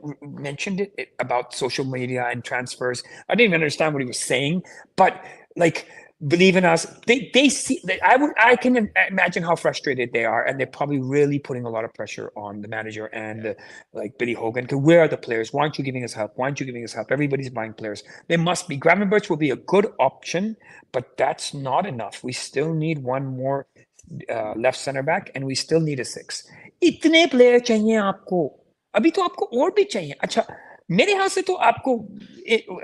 mentioned it about social media and transfers. I didn't even understand what he was saying, but like believe in us. They see. I can imagine how frustrated they are, and they're probably really putting a lot of pressure on the manager and like Billy Hogan. Because where are the players? Why aren't you giving us help? Why aren't you giving us help? Everybody's buying players. They must be. Gravenberch will be a good option, but that's not enough. We still need one more left center back, and we still need a 6. इतने player चाहिए आपको. अभी तो आपको और भी चाहिए. अच्छा. मेरे ख्याल से तो आपको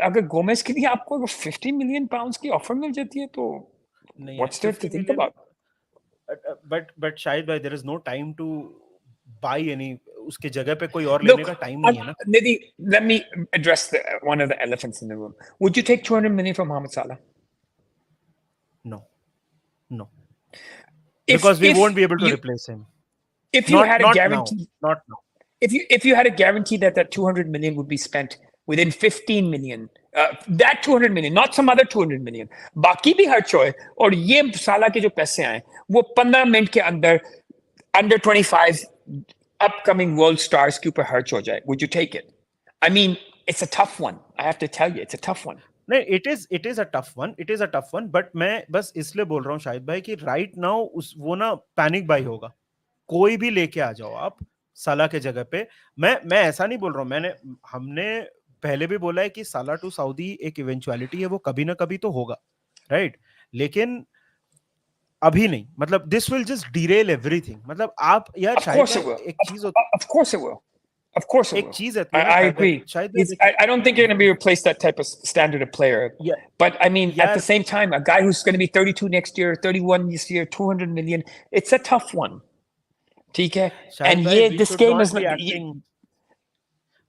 अगर गोमेज के लिए आपको अगर 50 मिलियन पाउंड्स की ऑफर मिल जाती है तो नहीं है what's there 50 to think million. About but शायद भाई there is no time to buy any. उसके जगह पे कोई और लेने लुक का टाइम नहीं है ना. Nidhi, let me address one of the elephants in the room. Would you take 200 million from Mohamed Salah? No, no, If because we if won't be able to you replace him. if you had a Not now, guarantee not now. if you had a guarantee that 200 million would be spent within 15 million that 200 million not some other 200 million बाकी भी खर्च होए और ये साला के जो पैसे आए वो 15 मिनट के अंदर under 25 upcoming world stars के ऊपर खर्च हो जाए would you take it? I mean it's a tough one. I have to tell you it's a tough one. नहीं, it is a tough one but मैं बस इसलिए बोल रहा हूँ शाहिद भाई कि राइट नाउ उस वो ना पैनिक बाई होगा. कोई भी लेके आ जाओ आप साला के जगह पे. मैं ऐसा नहीं बोल रहा हूँ. हमने पहले भी बोला है कि साला टू सऊदी एक इवेंचुअलिटी है, वो कभी ना कभी तो होगा, राइट? लेकिन अभी नहीं. मतलब this will just Daryl everything. मतलब आप यार Of शाहिद course भाई it will. एक चीज होती Of course it will. Of course it एक will. चीज रहती है ना I शाहिद भाई. agree. शाहिद भाई देखिए I don't think you're going to be replaced that type of standard of player. या, But I mean, at the यार same time, a guy who's going to be 32 next year, 31 this year, 200 million, it's a tough one. ठीक है, Shahid and भाई, ये we this should game not is be ये acting,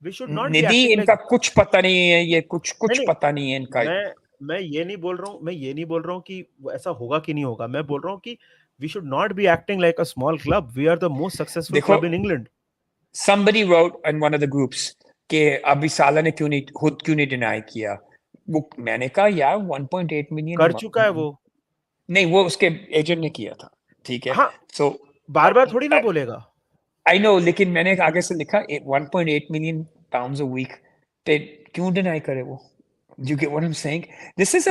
we should not be निधि acting इनका like, कुछ पता नहीं है, ये कुछ नहीं कुछ नहीं, पता नहीं है इनका। मैं ये नहीं बोल रहा हूँ, मैं ये नहीं बोल रहा हूँ कि वो ऐसा होगा कि नहीं होगा, मैं बोल रहा हूँ कि we should not be acting like a small club, we are the most successful देखो, club in England. somebody wrote in one of the groups कि अभी साला ने क्यों नहीं खुद क्यों नहीं डिनाई किया। वो मैंने कहा यार 1.8 कर मिलियन चुका है वो। नहीं, वो उसके एजेंट ने किया था, ठीक है। हाँ, सो बार बार थोड़ी ना बोलेगा। आई नो, लेकिन मैंने आगे से लिखा 1.8 मिलियन पाउंड्स अ वीक, ते क्यों डिनाई करे वो। You get what I'm saying? This is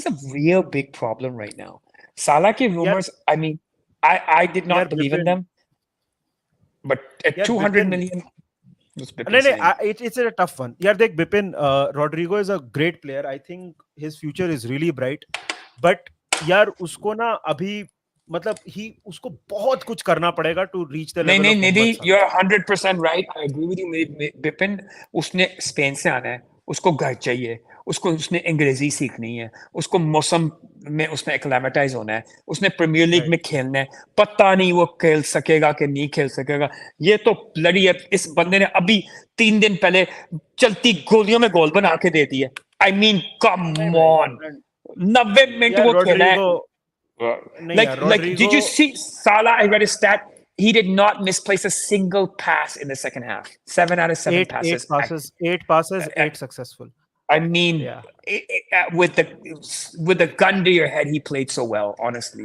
a real big problem right now. Salah के यार, rumors, I mean, I did यार not believe in Bipin, them, but at यार 200 बिपिन, million, what's Bipin नहीं saying? नहीं, इट्स अ टफ वन यार, देख Bipin, Rodrigo is a great player, I think his future is really bright, but यार उसको ना अभी, मतलब ही उसको बहुत कुछ करना पड़ेगा टू रीच द नहीं लेवल नहीं of Nidhi, Mohamed you Salah. Are 100% right, I agree with you Bipin. उसने स्पेन से आना है, उसको घर चाहिए, उसको उसने अंग्रेजी सीखनी है, उसको मौसम में उसने एक्लेमेटाइज होना है, उसने प्रीमियर लीग राइट। में खेलना है। पता नहीं वो खेल सकेगा कि नहीं खेल सकेगा। ये तो लड़ी है, इस बंदे ने अभी 3 दिन पहले चलती गोलियों में गोल बना के दे दिया। आई मीन नहीं कम भाई, ऑन, 90 मिनट यार वो खेला है। रॉड्रिगो, नहीं यार Like, did you Rodrigo, see Salah? I read a stat. He did not misplace a single pass in the second half. 7 out of 7 eight passes. Passes, eight passes, I, eight successful. I mean, या with the gun to your head, he played so well. Honestly,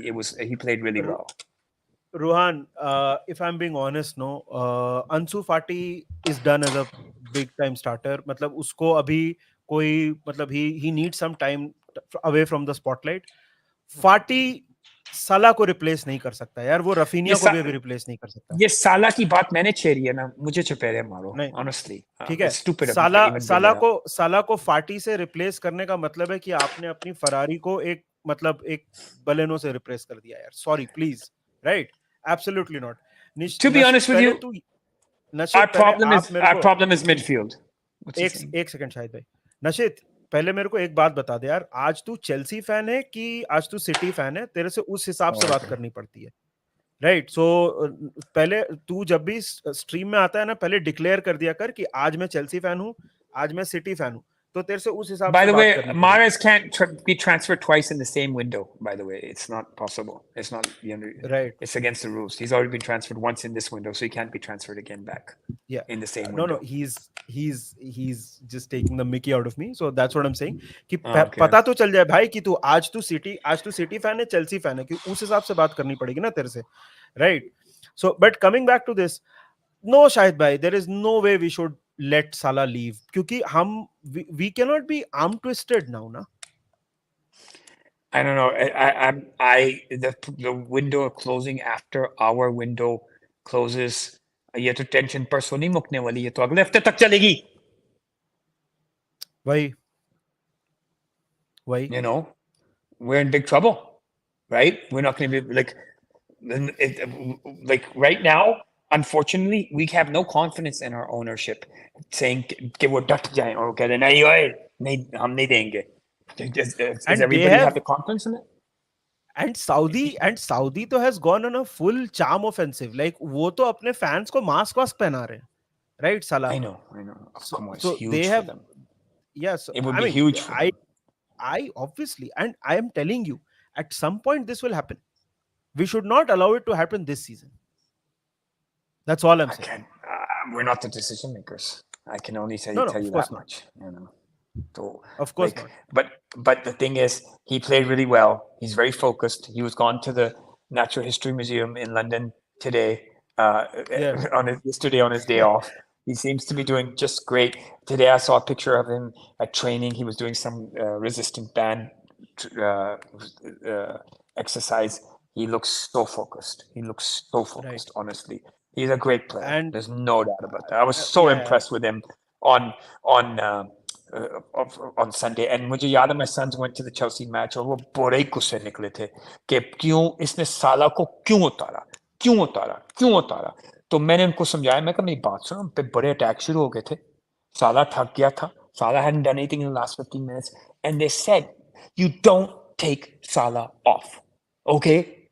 he played really well. Ruhan, if I'm being honest, no, Ansu Fati is done as a big time starter. मतलब उसको अभी कोई, मतलब he needs some time away from the spotlight. फाटी साला को replace नहीं कर सकता यार, वो ये रफीनिया को सा, भी अभी रिप्लेस नहीं कर सकता। ये साला की बात मैंने छेड़ी है ना, मुझे चुपेरे मारो। नहीं, Honestly, ठीक है, it's stupid of me to साला even bring साला it up. को साला को फाटी से रिप्लेस करने का मतलब है कि आपने अपनी फरारी को एक, मतलब एक बलेनो से रिप्लेस कर दिया यार, sorry please, right, absolutely not. To be honest with पहले you, तू, नशित पहले आप मेरे our को, problem is midfield. What's he saying? एक सेकंड शाहिद भाई, नशित पहले मेरे को एक बात बता दे यार, आज तू चेल्सी फैन है कि आज तू सिटी फैन है, तेरे से उस हिसाब Oh, से बात okay. करनी पड़ती है, राइट। सो पहले तू जब भी स्ट्रीम में आता है ना, पहले डिक्लेयर कर दिया कर कि आज मैं चेल्सी फैन हूं, आज मैं सिटी फैन हूं, तो तेरे से उस हिसाब By से the बात way, करनी पड़ेगी। Mahrez can't be transferred twice in the same window. By the way, it's not possible. It's not. Right, It's against the rules. He's already been transferred once in this window, so he can't be transferred again back या, in the same no no, window. he's just taking the mickey out of me, so that's what I'm saying कि Oh, okay. पता तो चल जाए भाई कि तू आज तू सिटी फैन है, चेल्सी फैन है, कि उस हिसाब से बात करनी पड़ेगी ना तेरे से, right. So but coming back to this, no Shahid भाई, there is no way we should let Salah leave, क्योंकि हम, we can not be arm twisted now ना। I don't know. The window closing after our window closes. ये तो tension परसों नहीं मुकने वाली, ये तो अगले हफ्ते तक चलेगी. वही, वही, You know, we're in big trouble, right? We're not going to be like right now. Unfortunately, we have no confidence in our ownership, saying कि वो डट जाए और कहते नहीं ओए, नहीं हम नहीं देंगे. Does and they everybody have have, the confidence in it? And Saudi तो has gone on a full charm offensive, like वो तो अपने फैंस को मास्क वास्क पहना रहे हैं, राइट साला। I know. Oh, So come on, it's so they huge for have, them. yes, It would I be mean, huge for them. I obviously, and I am telling you, at some point this will happen. We should not allow it to happen this season. That's all I'm I saying. can't. We're not the decision makers. I can only No, no, tell you of course that not. much. You know. So Of course like, not. but the thing is, he played really well. He's very focused. He was gone to the Natural History Museum in London today. Yeah. On his yesterday on his day off. He seems to be doing just great. Today I saw a picture of him at training. He was doing some resistant band uh, uh, exercise. He looks so focused. He looks so Right. focused. Honestly, he's a great player. And There's no doubt about that. I was so yeah, yeah, impressed with him on on uh, on Sunday. And मुझे याद है, my sons went to the Chelsea match और वो बड़े ही गुस्से निकले थे कि क्यों इसने साला को क्यों उतारा। तो मैंने उनको समझाया, मैं कहा मेरी बात सुनो, उन पे बड़े अटैक शुरू हो गए थे, साला थक गया था, Salah hadn't done anything in the last 15 minutes, and they said, you don't take Salah off, okay?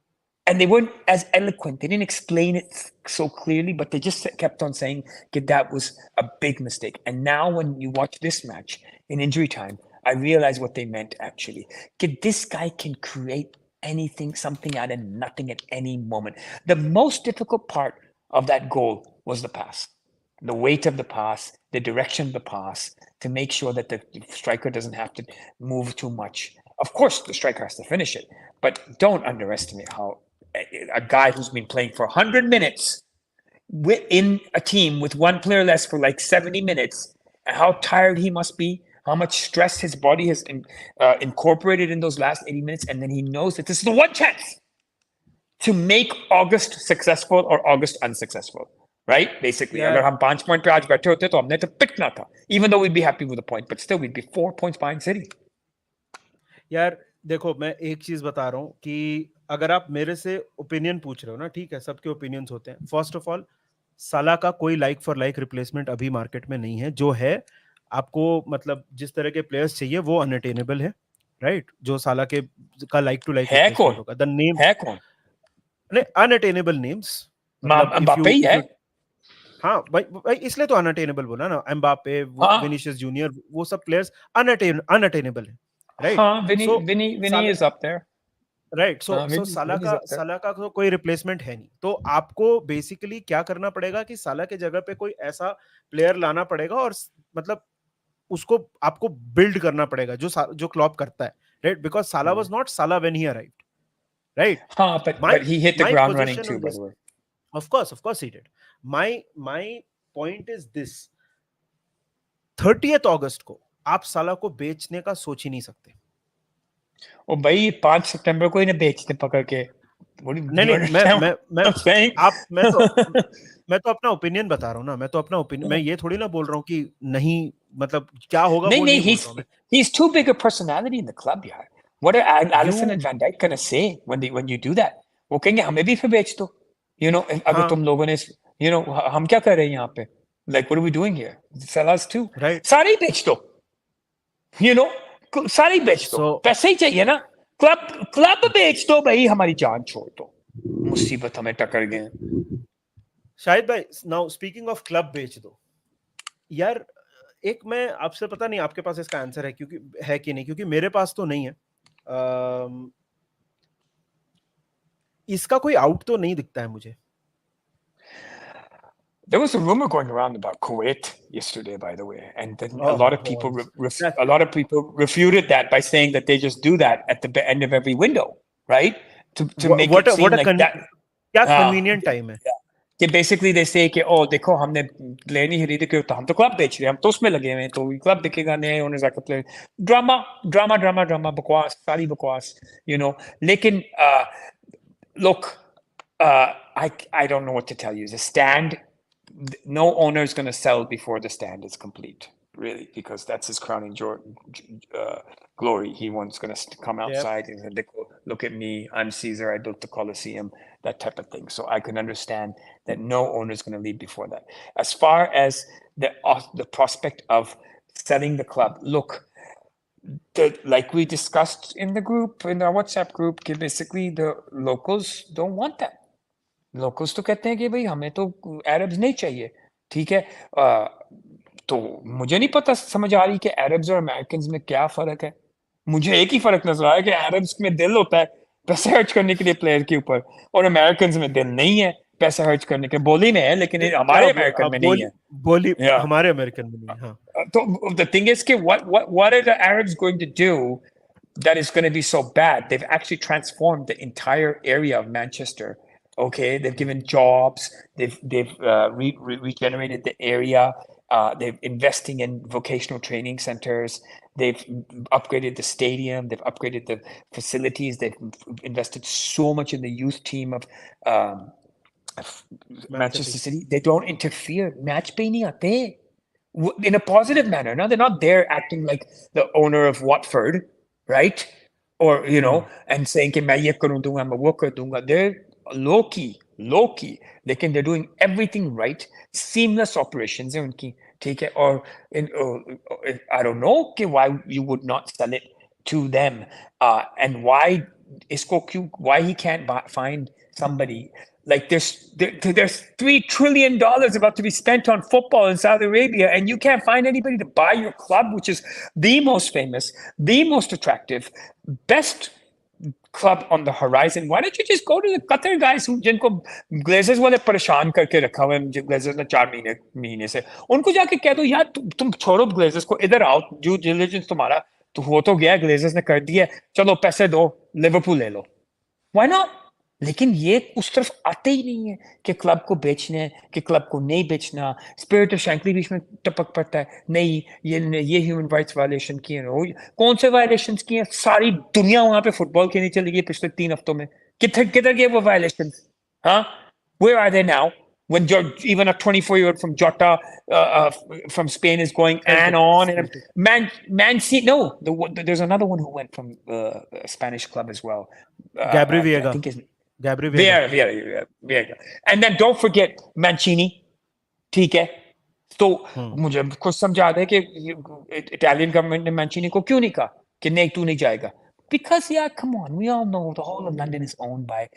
and they weren't as eloquent. They didn't explain it so clearly, but they just kept on saying that was a big mistake. And now, when you watch this match in injury time, I realize what they meant actually. This guy can create anything, something out of nothing at any moment. The most difficult part of that goal was the pass, the weight of the pass, the direction of the pass, to make sure that the striker doesn't have to move too much. Of course, the striker has to finish it, but don't underestimate how a guy who's been playing for 100 minutes in a team with one player less for like 70 minutes, and how tired he must be, how much stress his body has incorporated in those last 80 minutes, and then he knows that this is the one chance to make August successful or August unsuccessful. Right? Basically, यार अगर हम 5 point पे आज बैठे होते तो हमने तो पिटना था. Even though we'd be happy with the point, but still we'd be 4 points behind City. यार देखो, मैं एक चीज बता रहा हूँ कि अगर आप मेरे से ओपिनियन पूछ रहे हो ना, ठीक है, सबके ओपिनियंस होते हैं. फर्स्ट ऑफ ऑल, साला का कोई लाइक फॉर लाइक रिप्लेसमेंट अभी मार्केट में नहीं है. जो है, आपको मतलब जिस तरह के प्लेयर्स चाहिए वो अनअटेनेबल है, राइट? जो साला के का लाइक टू लाइक है रिप्लेसमेंट कौन? होगा, द नेम, है कौन? नहीं, अनअटेनेबल नेम्स. मतलब Mbappe ही है. हाँ भाई भाई, इसलिए तो अनअटेनेबल बोला ना. एम्बापे, हाँ. विनीशियस जूनियर, वो सब प्लेयर्स अनअटेनेबल है, राइट? हाँ, so Vinny is up there. Right, so हाँ, सो Vinny's up there. साला का तो कोई रिप्लेसमेंट है नहीं. तो आपको बेसिकली क्या करना पड़ेगा कि साला के जगह पे कोई ऐसा प्लेयर लाना पड़ेगा, और मतलब उसको आपको बिल्ड करना पड़ेगा जो क्लॉप करता है, राइट? बिकॉज साला वाज नॉट साला व्हेन ही अराइव्ड, राइट? हाँ, my but he hit the my ground running position too, on by this, the way. Of course he did. My point is this: 30th अगस्त को आप साला को बेचने का सोच ही नहीं सकते. ओ भाई, 5 सितंबर को इन्हें बेचते पकड़ के. What do नहीं you नहीं, understand what I'm saying? आप मैं तो अपना ओपिनियन बता रहा हूँ ना. मैं तो अपना ओपिनियन, मैं ये थोड़ी ना बोल रहा हूँ कि नहीं, मतलब क्या होगा वो नहीं, नहीं बोल रहा हूँ मैं. he's too big a personality in the club, यार. What are Alisson you and Van Dijk gonna say when you do that? वो कहेंगे हमें भी फिर बेच दो. अगर हाँ, तुम लोगों ने, हम क्या कर रहे हैं यहाँ पे? Like, what are we doing here? Sell us too. Right. सारे ही बेच दो. You know, सारे ही बेच दो. सो पैसे ही चाहिए ना. क्लब बेच दो भाई, हमारी जान छोड़ दो. मुसीबत हमें टकर गए. शाहिद भाई, नाउ स्पीकिंग ऑफ क्लब बेच दो, यार एक मैं आपसे, पता नहीं आपके पास इसका आंसर है क्योंकि है कि नहीं, क्योंकि मेरे पास तो नहीं है. इसका कोई आउट तो नहीं दिखता है मुझे. There was a rumor going around about Kuwait yesterday, by the way, and then a Oh lot of God. people That- a lot of people refuted that by saying that they just do that at the end of every window, right? To make it seem like that. क्या हाँ, convenient time है. कि basically they say कि देखो हमने player नहीं खरीदे क्यों, तो हम तो क्लब बेच रहे हैं, हम तो उसमें लगे हुए हैं, तो क्लब बिकेगा, नए ओनर्स आकर प्लेयर. ड्रामा, बकवास, सारी बकवास. लेकिन look, I don't know what to tell you. The stand, no owner is going to sell before the stand is complete, really, because that's his crowning glory. He wants going to come outside and say, look at me, I'm Caesar, I built the Colosseum, that type of thing. So I can understand that no owner is going to leave before that. As far as the prospect of selling the club, look, like we discussed in the group, in our WhatsApp group, basically the locals don't want that. Locals तो कहते हैं कि भाई हमें तो Arabs नहीं चाहिए, ठीक है. तो मुझे नहीं पता, समझ आ रही कि अरब्स और अमेरिकन में क्या फर्क है. मुझे एक ही फर्क नजर आया कि अरब्स में दिल होता है पैसे खर्च करने के लिए प्लेयर के ऊपर, और अमेरिकन में दिल नहीं है पैसे खर्च करने के. बोली में है लेकिन हमारे अमेरिकन में नहीं है. बोली हमारे अमेरिकन में नहीं. हाँ. तो the thing is कि what are the Arabs going to do that is going to be so bad? They've actually transformed the entire area of Manchester. Okay, they've given jobs. They've regenerated the area. They're investing in vocational training centers. They've upgraded the stadium. They've upgraded the facilities. They've invested so much in the youth team of Manchester City. They don't interfere. Match pe nahi aate in a positive manner. No, they're not there acting like the owner of Watford, right? Or and saying कि मैं ये करूँ दूंगा, मैं वो कर दूंगा. They're low key, लेकिन they're doing everything right. Seamless operations है उनकी, ठीक है. और I don't know कि why you would not sell it to them, and why why he can't find somebody like there's $3 trillion about to be spent on football in Saudi Arabia, and you can't find anybody to buy your club, which is the most famous, the most attractive, best club on the horizon. Why don't you just go to the Qatar guys who जिनको Glazers वाले परेशान करके रखा हुआ है Glazers ने 4 महीने से उनको जाके कह दो यार तुम छोड़ो Glazers को इधर आओ due diligence तुम्हारा तो हो तो गया Glazers ने कर दिया चलो पैसे दो लिवरपूल ले लो Why not? लेकिन ये उस तरफ आते ही नहीं है कि क्लब को बेचना है कि क्लब को नहीं बेचना स्पिरिट ऑफ शैंकली बीच में टपक पड़ता है नहीं ये ह्यूमन राइट्स वायलेशन किए कौन से वायलेशंस किए सारी दुनिया वहां पे फुटबॉल खेलने चली गई पिछले 3 हफ्तों में किधर किधर गए वो वायलेशन हाँ where are they now when even a 24-year-old from Jota from Spain is going and on and Man City no there's another one who went from a Spanish club as well Gabri I Veiga. think his Gabri Veiga. Veiga. And then don't forget Mancini. ठीक है तो मुझे खुद समझा दे कि Italian government ने मैंचीनी को क्यों नहीं कहा कि नहीं तू नहीं जाएगा because yeah come on we all know the whole of London is owned by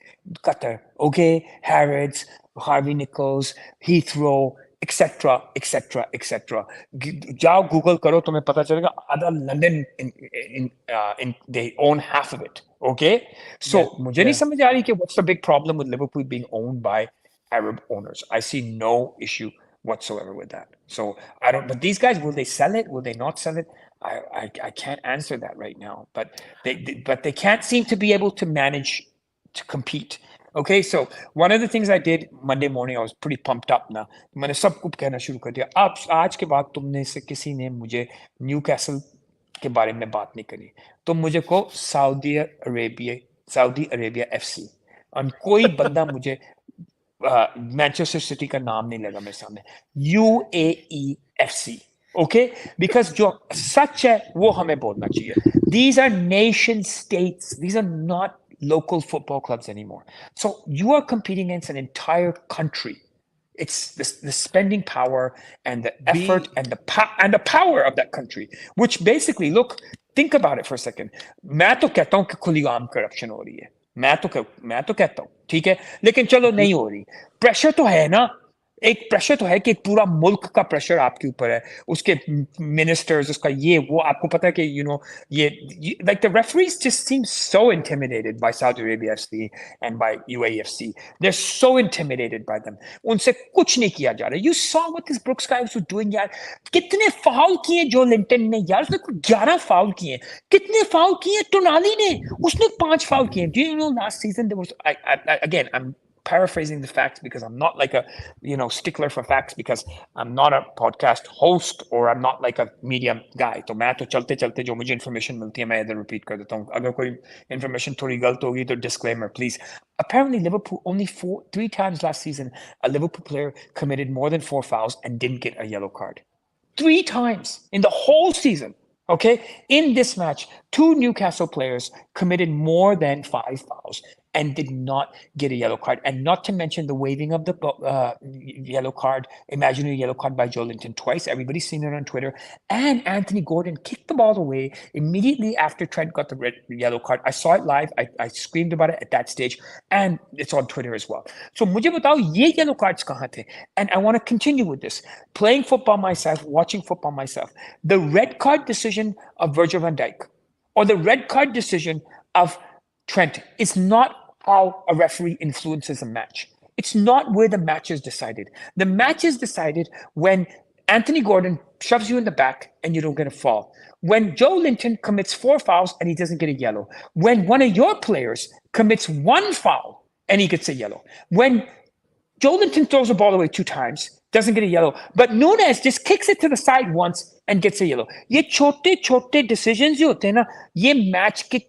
Qatar okay Harrods Harvey Nichols Heathrow etc etc etc जाओ गूगल करो तुम्हें पता चलेगा आधा London in they own half of it okay so मुझे नहीं समझ आ रही कि what's the big problem with Liverpool being owned by Arab owners I see no issue whatsoever with that so I don't but these guys will they sell it will they not sell it I can't answer that right now but they can't seem to be able to manage to compete okay so one of the things I did Monday morning I was pretty pumped up now मैंने सबको कहना शुरू कर दिया अब आज के बाद तुमने से किसी ने मुझे न्यूकैसल के बारे में बात नहीं करी तुम मुझे को सऊदी अरेबिया FC और कोई बंदा मुझे मैनचेस्टर सिटी का नाम नहीं लगा मेरे सामने UAE FC okay because जो सच है वो हमें बोलना चाहिए these are nation states these are not local football clubs anymore so you are competing against an entire country it's the spending power and the effort and the power of that country which basically look think about it for a second मैं तो कहता हूँ कि खुली आम corruption हो रही है मैं तो कहता हूँ ठीक है लेकिन चलो नहीं हो रही प्रेशर तो है ना एक प्रेशर तो है कि पूरा मुल्क का प्रेशर आपके ऊपर है उसके मिनिस्टर्स उसका ये वो आपको पता है कि you know ये like the referees just seem so intimidated by Saudi Arabia FC and by UAE FC they're so intimidated by them उनसे कुछ नहीं किया जा रहा you saw what this Brooks guys were doing यार कितने फाउल किए जो लिंटन ने यार उसने 11 फाउल किए कितने फाउल किए टोनाली ने उसने 5 फाउल किए do you know last season there was again I'm paraphrasing the facts because I'm not like a stickler for facts because I'm not a podcast host or I'm not like a media guy तो मैं तो चलते चलते जो मुझे information मिलती है मैं इधर repeat कर देता हूँ अगर कोई information थोड़ी गलत होगी तो disclaimer please apparently Liverpool only 3 times last season a Liverpool player committed more than 4 fouls and didn't get a yellow card 3 times in the whole season okay in this match 2 Newcastle players committed more than 5 fouls and did not get a yellow card. And not to mention the waiving of the yellow card, imaginary yellow card by Joe Linton twice. Everybody's seen it on Twitter. And Anthony Gordon kicked the ball away immediately after Trent got the yellow card. I saw it live. I screamed about it at that stage. And it's on Twitter as well. So mujhe batao, ye yellow cards kahan the? And I want to continue with this. Playing football myself, watching football myself. The red card decision of Virgil van Dijk or the red card decision of Trent is not how a referee influences a match. It's not where the match is decided. The match is decided when Anthony Gordon shoves you in the back and you don't get a foul. When Joe Linton commits 4 fouls and he doesn't get a yellow. When one of your players commits 1 foul and he gets a yellow. When Joe Linton throws the ball away 2 times, doesn't get a yellow. But Nunes just kicks it to the side once and gets a yellow. ये छोटे decisions जो होते हैं ना, ये match के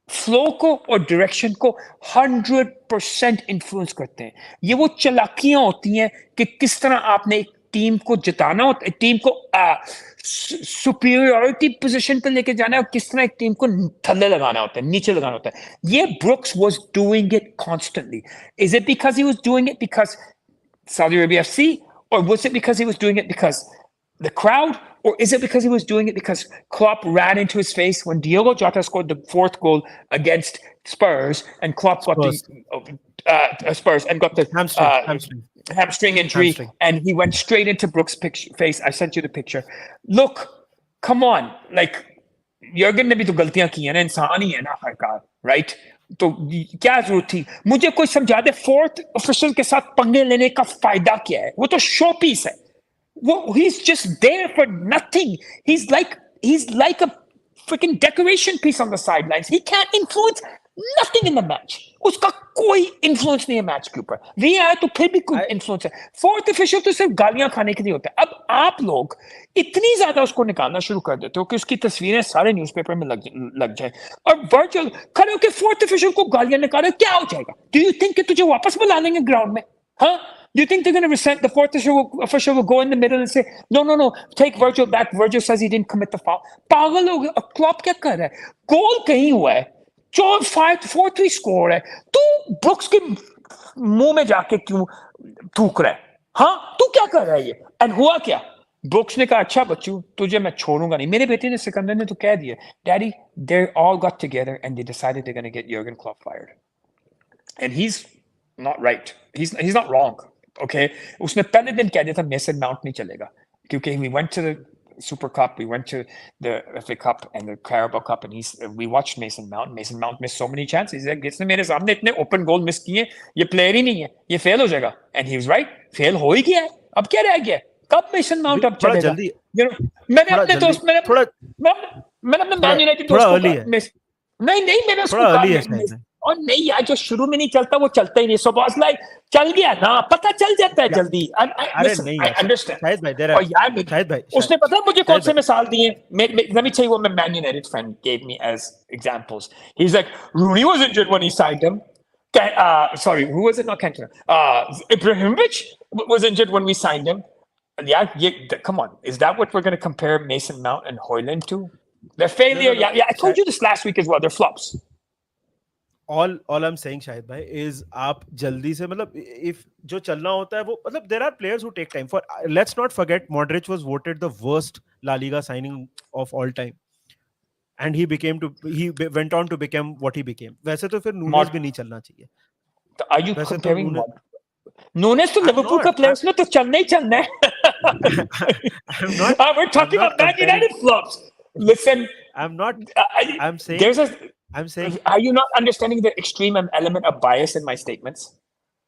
flow को और डायरेक्शन को 100% इन्फ्लुएंस करते हैं ये वो चालाकियां होती हैं कि किस तरह आपने एक टीम को जिताना होता है टीम को सुपीरियरिटी पोजीशन पे लेके जाना है और किस तरह एक टीम को थल्ले लगाना होता है नीचे लगाना होता है ये brooks was doing it constantly is it because he was doing it because Saudi Arabia FC or was it because he was doing it because the crowd, or is it because he was doing it because Klopp ran into his face when Diogo Jota scored the fourth goal against Spurs, and Klopp got the Spurs. Spurs and got the Hamstring. Hamstring. hamstring injury, Hamstring. and he went straight into Brooks' face. I sent you the picture. Look, come on, like Jurgen ने भी तो गलतियां की हैं ना, इंसान ही है ना आखिरकार, राइट? तो क्या जरूरत थी? मुझे कोई समझा दे फोर्थ ऑफिशियल के साथ पंगे लेने का फायदा क्या है? वो तो शो पीस है. Well, he's just there for nothing. He's like a freaking decoration piece on the sidelines. He can't influence nothing in the match. उसका कोई influence नहीं है मैच के ऊपर. VAR तो फिर भी कोई influence है. Fourth official तो सिर्फ गालियां खाने के लिए होता है. अब आप लोग इतनी ज्यादा उसको निकालना शुरू कर देते हो कि उसकी तस्वीरें सारे न्यूज़पेपर में लग जाए. और वर्चुअल खड़े होकर फोर्थ ऑफिशियल को गालियां निकाले, क्या हो जाएगा? Do you think कि तुझे वापस बुला लेंगे ग्राउंड में? हाँ? Do you think they're going to resent the fourth official will go in the middle and say, no, take Virgil back. Virgil says he didn't commit the foul. पागल हो गया. और क्लॉप क्या कर रहा है? गोल कहीं हुआ है. 4-3 स्कोर है. तू ब्रुक्स के मुंह में जाके क्यों थूक रहा है? हाँ, तू क्या कर रहा है ये? एंड हुआ क्या? ब्रुक्स ने कहा, अच्छा बच्चू, तुझे मैं छोड़ूंगा नहीं. मेरे बेटे ने सिकंदर ने तो कह दिया, Daddy, they all got together and they decided they're going to get Jurgen Klopp fired. And he's not right. He's not wrong. Okay, उसने पहले दिन कह दिया था मेसन माउंट नहीं चलेगा, क्योंकि we went to the Super Cup, we went to the FA Cup and the Carabao Cup, and we watched Mason Mount. Mason Mount missed so many chances. इसने मेरे सामने इतने open goal miss किए, ये player ही नहीं है, ये fail हो जाएगा. And he was right, fail हो ही गया है. अब क्या रह गया? कब Mason Mount अब थोड़ा चलेगा? जल्दी. मैंने अपने दोस्त मैंने अपने मैन यूनाइटेड दोस्त को नहीं मैंने उसको कहा, और नहीं यार, जो शुरू में नहीं चलता वो चलता ही नहीं. सो बॉस लाइक चल गया ना, पता चल जाता है जल्दी. अरे नहीं यार, शाहिद भाई, और यार शाहिद भाई, उसने पता है मुझे कौन से मिसाल दिए? Let me tell you what my Man United friend gave me as examples. He's like, Rooney was injured when he signed him. Sorry, who was it? Not Cantona. Ibrahimovic was injured when we signed him. Yeah, come on. Is that what we're going to compare Mason Mount and Højlund to? Their failure. No. Yeah. I told you this last week as well. They're flops. All I'm saying, Shahid bhai, is आप जल्दी से मतलब if जो चलना होता है वो मतलब there are players who take time. For let's not forget Modric was voted the worst La Liga signing of all time, and he went on to become what he became. वैसे तो फिर Nunes भी नहीं चलना चाहिए. Are you comparing Nunes to Liverpool का players में तो चलना ही चलना है. I'm not. We're talking about Man United flops. Listen, I'm not. I'm saying. I'm saying. Are you not understanding the extreme element of bias in my statements?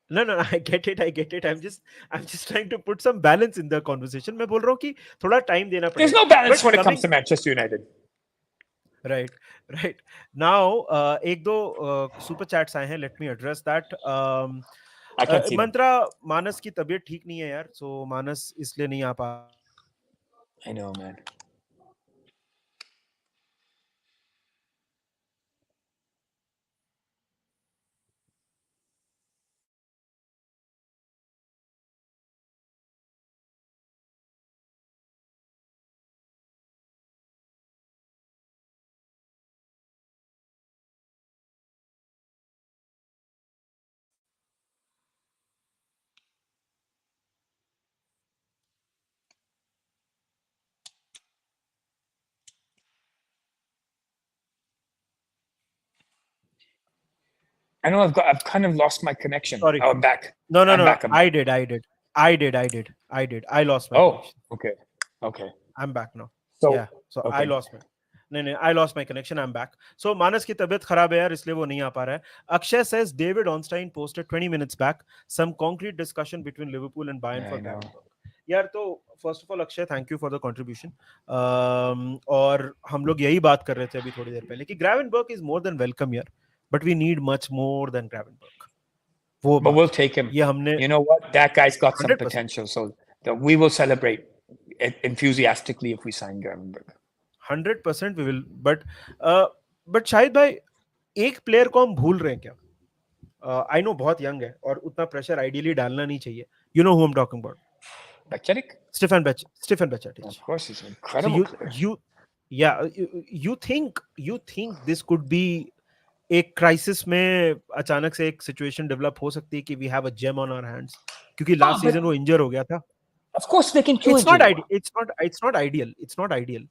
No, I get it. I'm just trying to put some balance in the conversation. मैं बोल रहा हूँ कि थोड़ा time देना पड़ेगा. There's no balance when it comes to Manchester United. Right. Now, एक दो super chats आए हैं. Let me address that. मंत्रा, मानस की तबीयत ठीक नहीं है यार. So मानस इसलिए नहीं आ पा. I know, man. I know I've kind of lost my connection. Sorry. Oh, I'm back. No. Back. I did. I lost my connection. Okay. I'm back now. So okay. I lost my. नहीं, I lost my connection. I'm back. So मानस की तबीयत खराब है यार, इसलिए वो नहीं आ पा रहा है. Akshay says David Ornstein posted 20 minutes back some concrete discussion between Liverpool and Bayern for Gravenberch. यार तो first of all Akshay, thank you for the contribution. और हम लोग यही बात कर रहे थे अभी थोड़ी देर पहले कि Gravenberch is more than welcome here, but we need much more than Gravenberch. But we'll take him. You know what? That guy's got 100%. Some potential, so we will celebrate enthusiastically if we sign Gravenberch. 100% we will. But Shahid bhai, एक player को हम भूल रहे हैं क्या? I know बहुत young है और उतना pressure ideally डालना नहीं चाहिए. You know who I'm talking about? Bajcetic? Stefan Bajcetic. Of course, he's an incredible player. You think this could be एक क्राइसिस में अचानक से एक सिचुएशन डेवलप हो सकती है कि we have a gem on our hands, क्योंकि लास्ट सीजन वो इंजर हो गया था. Of course, लेकिन क्यों It's not इंजर हुआ? ideal. It's not ideal. It's not ideal.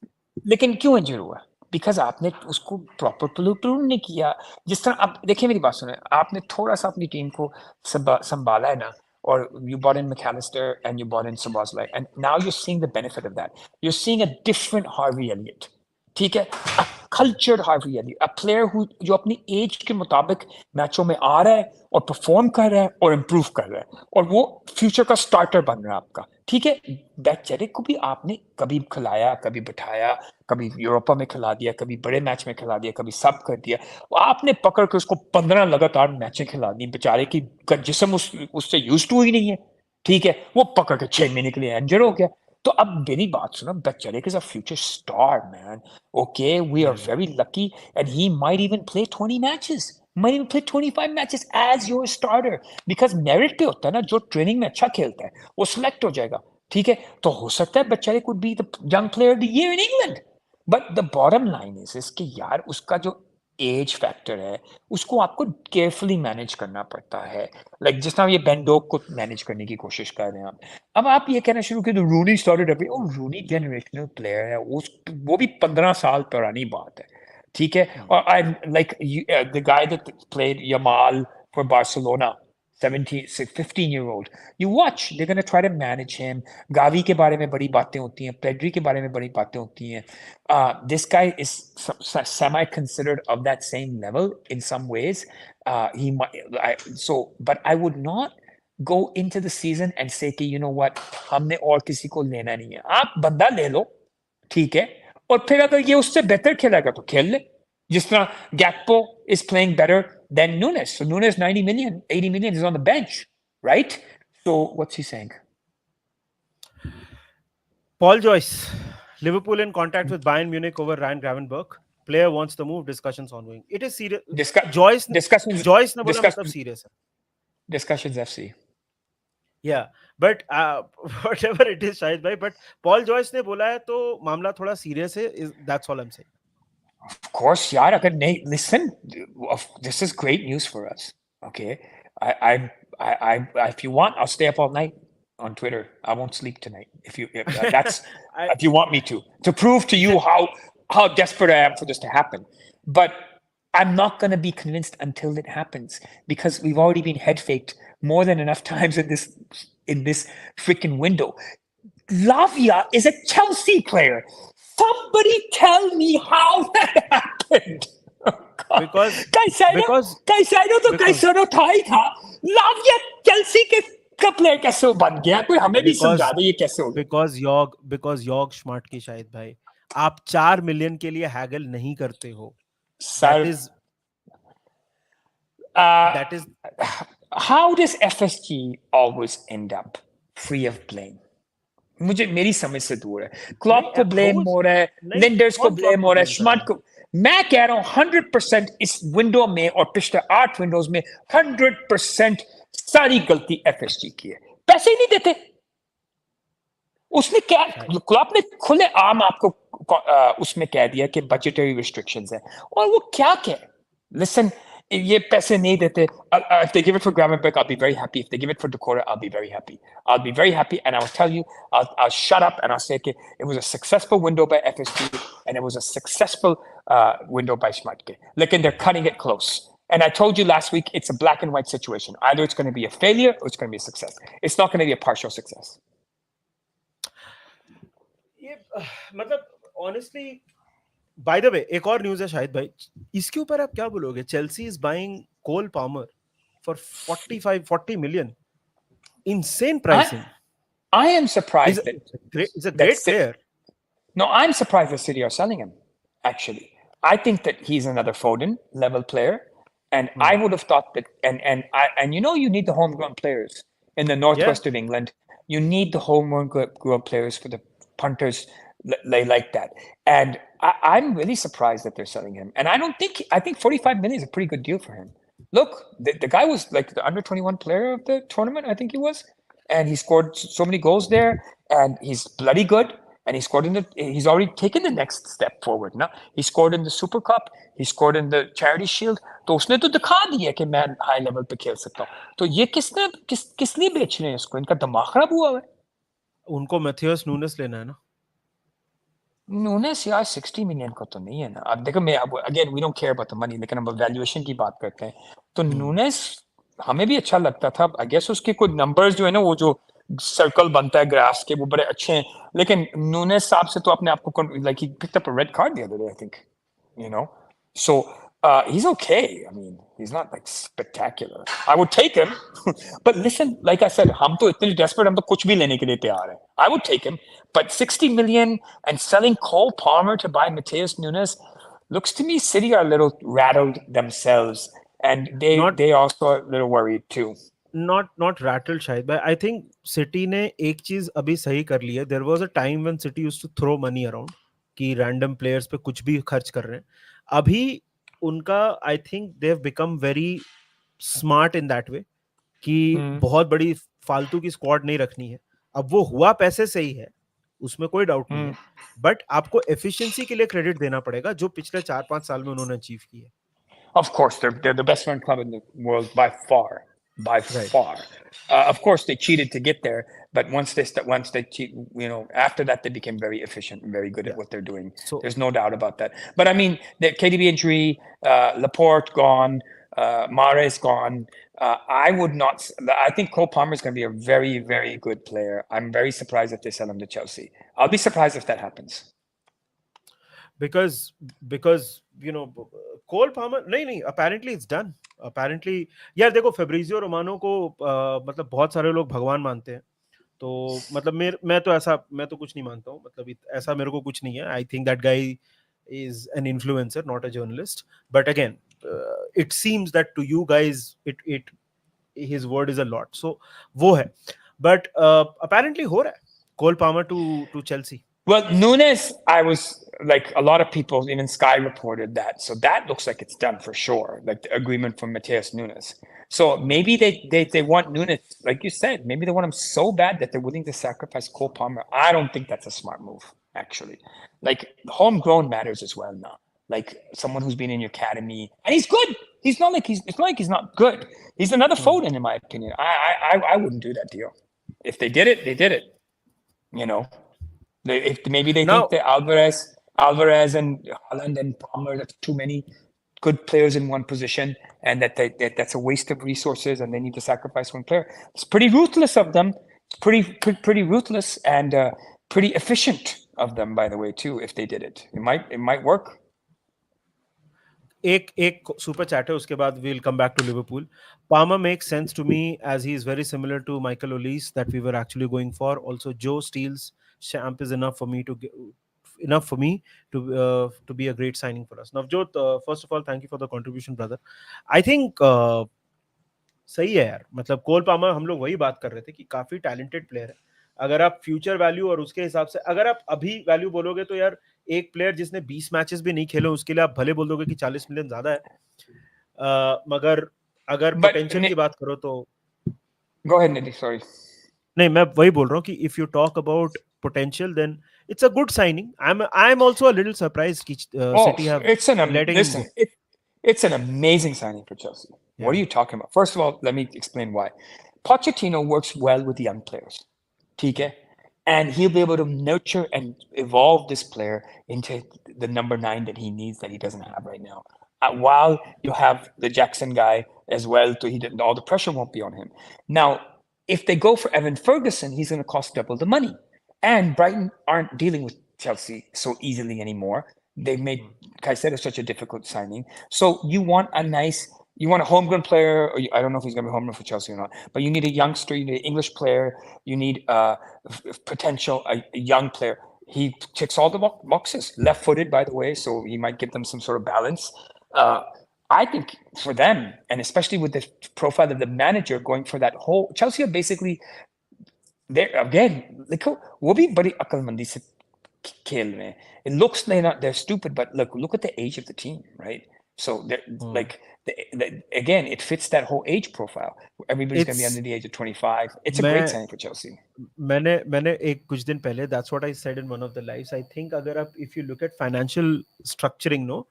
लेकिन क्यों इंजर हुआ? बिकॉज आपने उसको प्रॉपर प्लूटून नहीं किया. जिस तरह आप देखिए, मेरी बात सुने, आपने थोड़ा सा अपनी टीम को संभाला है ना, और you brought in McAllister and you brought in Sabazlai, and now you're seeing the benefit of that. You're seeing a different Harvey Elliott. ठीक है, a cultured Harvey Elliott, a player who जो अपनी as के मुताबिक मैचों में आ रहा है और परफॉर्म कर रहा है और इम्प्रूव कर रहा है, और वो फ्यूचर का स्टार्टर बन रहा है आपका. ठीक है, बेचारे को भी आपने कभी खिलाया, कभी बिठाया, कभी यूरोपा में खिला दिया, कभी बड़े मैच में खिला दिया, कभी सब कर दिया. आपने पकड़ के उसको 15 लगातार मैचें खिला दी. बेचारे की जिस्म उससे यूज टू ही नहीं है. ठीक है, वो पकड़ के 6 महीने के लिए इंजर हो गया. तो अब मेरी बात सुनो, बेचारे is a future star man. Okay, we are very lucky, and he might even play 20 matches, might even play 25 matches as your starter, because merit पे होता है ना, जो ट्रेनिंग में अच्छा खेलता है वो सिलेक्ट हो जाएगा. ठीक है, तो हो सकता है बेचारे could be the young player of the year in England. But the bottom line is कि यार उसका जो एज फैक्टर है उसको आपको केयरफुली मैनेज करना पड़ता है. लाइक जिस तरह ये बेंडोक को मैनेज करने की कोशिश कर रहे हैं आप. अब आप ये कहना शुरू किया, रूनी स्टार्टेड अभी, ओ रूनी जनरेशनल प्लेयर है, वो भी 15 साल पुरानी बात है. ठीक है, और I like the guy that played Yamal for Barcelona, 17 15 year old, you watch, they're going to try to manage him. Gavi के बारे में बड़ी बातें होती हैं, Pedri के बारे में बड़ी बातें होती हैं. This guy is semi considered of that same level in some ways. He might, but I would not go into the season and say कि you know what, हमने और किसी को लेना नहीं है. आप बंदा ले लो, ठीक है, और फिर अगर ये उससे बेहतर खेलेगा तो खेल ले. जिस तरह Gakpo is playing better than Nunes. So Nunes 90 million, 80 million is on the bench, right? So what's he saying? Paul Joyce, Liverpool in contact with Bayern Munich over Ryan Gravenberch. Player wants the move. Discussions ongoing. It is serious. Joyce Discussions, ने बोला मतलब serious है. discussions FC. Yeah, but whatever it is, Shahid bhai, but Paul Joyce ने बोला है तो मामला थोड़ा serious है. That's all I'm saying. Of course, yaar, agar nahi, listen, this is great news for us. Okay, if you want, I'll stay up all night on Twitter. I won't sleep tonight. If if you want me to prove to you how desperate I am for this to happen. But I'm not going to be convinced until it happens, because we've already been head faked more than enough times in this freaking window. Lavia is a Chelsea player. Somebody tell me how that happened. Because Caicedo तो Caicedo था ही था. Lavia Chelsea का player कैसे बन गया? कोई हमें भी समझा दो ये कैसे हो गया? because York smart की शायद भाई, आप 4 मिलियन के लिए हैगल नहीं करते हो. Sir, that is how does FSG always end up free of blame? मुझे मेरी समझ से दूर है. क्लॉप को ब्लेम हो रहा है, लिंडर्स को ब्लेम हो रहा है, स्मार्ट को. मैं कह रहा हूं 100% इस विंडो में और पिछले 8 विंडोज में 100% सारी गलती एफएसजी की है. पैसे ही नहीं देते. उसने क्या, क्लॉप ने खुले आम आपको उसमें कह दिया कि बजटरी रिस्ट्रिक्शंस है, और वो क्या कहे? लिसन, ये पैसे नहीं देते. If they give it for Gravenberch, I'll be very happy. If they give it for Decorah, I'll be very happy. I'll be very happy, and I'll tell you, I'll shut up and I'll say, okay, it was a successful window by FSG, and it was a successful window by Schmatke. Like, and they're cutting it close. And I told you last week, it's a black and white situation. Either it's going to be a failure or it's going to be a success. It's not going to be a partial success. ये मतलब honestly, by the way, एक और news है शाहिद भाई, इसके ऊपर आप क्या बोलोगे? Chelsea is buying Cole Palmer for 40 million. Insane pricing. I am surprised it's a great player. No, I'm surprised the City are selling him, actually. I think that he's another Foden level player. And I would have thought that, and you know, you need the homegrown players in the northwest of England. You need the homegrown players for the punters like that. And I'm really surprised that they're selling him. And I think 45 million is a pretty good deal for him. Look, the guy was like the under 21 player of the tournament, I think he was. And he scored so many goals there, and he's bloody good. And he's already taken the next step forward. Now he scored in the Super Cup, he scored in the Charity Shield. तो उसने तो दिखा दिया कि मैं high level पे खेल सकता हूँ. तो ये किसने बेच रहे हैं इसको? इनका दिमाग खराब हुआ है. उनको मैथियस नूनेस लेना है ना. नूनेस यार 60 मिलियन का तो नहीं है ना। अब देखो मैं अब again we don't care about the money, लेकिन हम वैल्यूएशन की बात करते हैं तो नूनेस हमें भी अच्छा लगता था। आई गेस उसके कुछ नंबर्स जो है ना, वो जो सर्कल बनता है ग्राफ्स के, वो बड़े अच्छे हैं। लेकिन नूनेस साहब से तो अपने आप को like he picked up a red card the other day I think, you know. So he's okay. I mean, he's not like spectacular. I would take him, but listen, like I said, हम तो इतने desperate, हम तो कुछ भी लेने के लिए तैयार हैं. I would take him, but 60 million and selling Cole Palmer to buy Mateus Nunes looks to me City are a little rattled themselves, and Not they also are a little worried too. not rattled, शायद भाई. I think city ने एक चीज अभी सही कर ली है. There was a time when City used to throw money around कि रैंडम प्लेयर्स पे कुछ भी खर्च कर रहे हैं. अभी उनका आई think they have become very smart in that way कि Mm, बहुत बड़ी फालतू की स्क्वाड नहीं रखनी है. अब वो हुआ पैसे से ही है, उसमें कोई डाउट नहीं mm. है, बट आपको एफिशिएंसी के लिए क्रेडिट देना पड़ेगा जो पिछले 4-5 साल में उन्होंने अचीव की है. Of course, they're the best run club in the world by far, by right. far. Of course, they cheated to get there, but once they cheat, after that they became very efficient and very good या at what they're doing. So There's no doubt about that. But I mean, the KDB injury, Laporte gone, Mares gone. I would not. I think Cole Palmer is going to be a very, very good player. I'm very surprised if they sell him to Chelsea. I'll be surprised if that happens. because because Cole Palmer नहीं नहीं apparently it's done. apparently यार देखो Fabrizio Romano को मतलब बहुत सारे लोग भगवान मानते हैं. तो मतलब मैं तो कुछ नहीं मानता हूँ. मतलब ऐसा मेरे को कुछ नहीं है. I think that guy is an influencer not a journalist. But again it seems that to you guys it his word is a lot. So वो है. But apparently हो रहा है. Cole Palmer to Chelsea. Well, Nunes, I was like a lot of people, even Sky reported that. So that looks like it's done for sure, like the agreement from Mateus Nunes. So maybe they want Nunes, like you said, maybe they want him so bad that they're willing to sacrifice Cole Palmer. I don't think that's a smart move, actually. Like homegrown matters as well now. Like someone who's been in your academy and he's good. He's not like he's it's not like he's not good. He's another Foden in my opinion. I wouldn't do that deal. If they did it, they did it. You know. If maybe they think Now that Alvarez and Holland and Palmer, that's too many good players in one position, and that's a waste of resources, and they need to sacrifice one player. It's pretty ruthless of them. It's pretty ruthless and pretty efficient of them, by the way, too. If they did it, it might work. एक एक super chat है उसके बाद we'll come back to Liverpool. Palmer makes sense to me as he is very similar to Michael Olise that we were actually going for. Also, Joe Steele's champ is enough for me to be a great signing for us. Navjot, first of all, thank you for the contribution, brother. I think सही है यार. मतलब Cole Palmer हम लोग वही बात कर रहे थे कि काफी टैलेंटेड प्लेयर है. अगर आप फ्यूचर वैल्यू और उसके हिसाब से अगर आप अभी वैल्यू बोलोगे तो यार एक प्लेयर जिसने 20 मैचेस भी नहीं खेले उसके लिए आप भले बोल दोगे कि 40 मिलियन ज्यादा है. मगर अगर But पोटेंशियल की बात करो तो go ahead, Nidhi. Sorry. नहीं. मैं वही बोल रहा हूँ कि if you talk about potential then it's a good signing. I'm also a little surprised कि Oh, City have it's letting him listen. go. It's an amazing signing for Chelsea. What are Yeah. you talking about? First of all, let me explain why. Pochettino works well with young players, TK, and he'll be able to nurture and evolve this player into the number 9 that he needs that he doesn't have right now. While you have the Jackson guy as well, so all the pressure won't be on him. Now, if they go for Evan Ferguson, he's going to cost double the money. And Brighton aren't dealing with Chelsea so easily anymore. They've made Caicedo such a difficult signing. So you want a homegrown player, or I don't know if he's going to be homegrown for Chelsea or not, but you need a youngster, you need an English player, you need potential, a young player. He ticks all the boxes. Left-footed, by the way, so he might give them some sort of balance. I think for them, and especially with the profile of the manager going for that whole Chelsea are basically they're again वो भी बड़ी अक्लमंदी से खेल रहे हैं. It looks they're stupid, but look at the age of the team, right? So they're like again, it fits that whole age profile. Everybody's going to be It's under the age of 25. It's a great मैं signing for Chelsea. मैंने एक कुछ दिन पहले that's what I said in one of the lives. I think अगर आप if you look at financial structuring, no,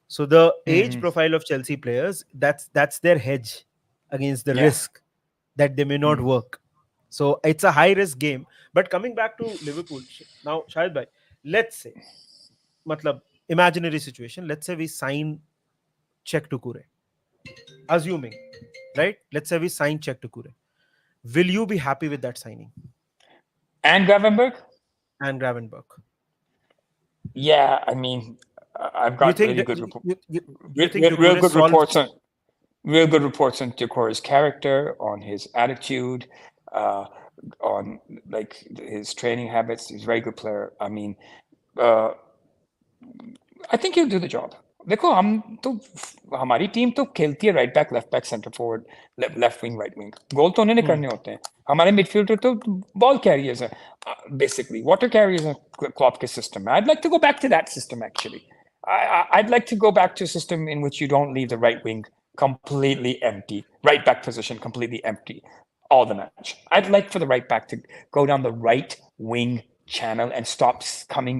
so the age Mm, profile of Chelsea players, that's their hedge against the yeah. risk that they may not Mm, work. So it's a high risk game. But coming back to Liverpool now, Shahid bhai, let's say, matlab, imaginary situation. Let's say we sign Check to Kure, assuming, right? Let's say we sign Check to Kure. Will you be happy with that signing And Gravenberg? and Gravenberg? Yeah, I mean, I've You got think really that good report, you think real Doucouré good reports solves? on real good reports on Decore's character, on his attitude, uh, on like his training habits. He's a very good player. I mean, uh, I think he'll do the job. देखो हम तो हमारी team तो खेलती है right back left back centre forward left wing right wing goal तो उन्हें Hmm. करने होते हैं हमारे मिडफील्डर तो बॉल कैरियर्स हैं बेसिकली वाटर कैरियर्स हैं क्लॉप के सिस्टम में I'd like to go back to that system actually I'd like to go back to a system in which you don't leave the right wing completely empty right back position completely empty all the match. I'd like for the right back to go down the right wing channel and stop coming.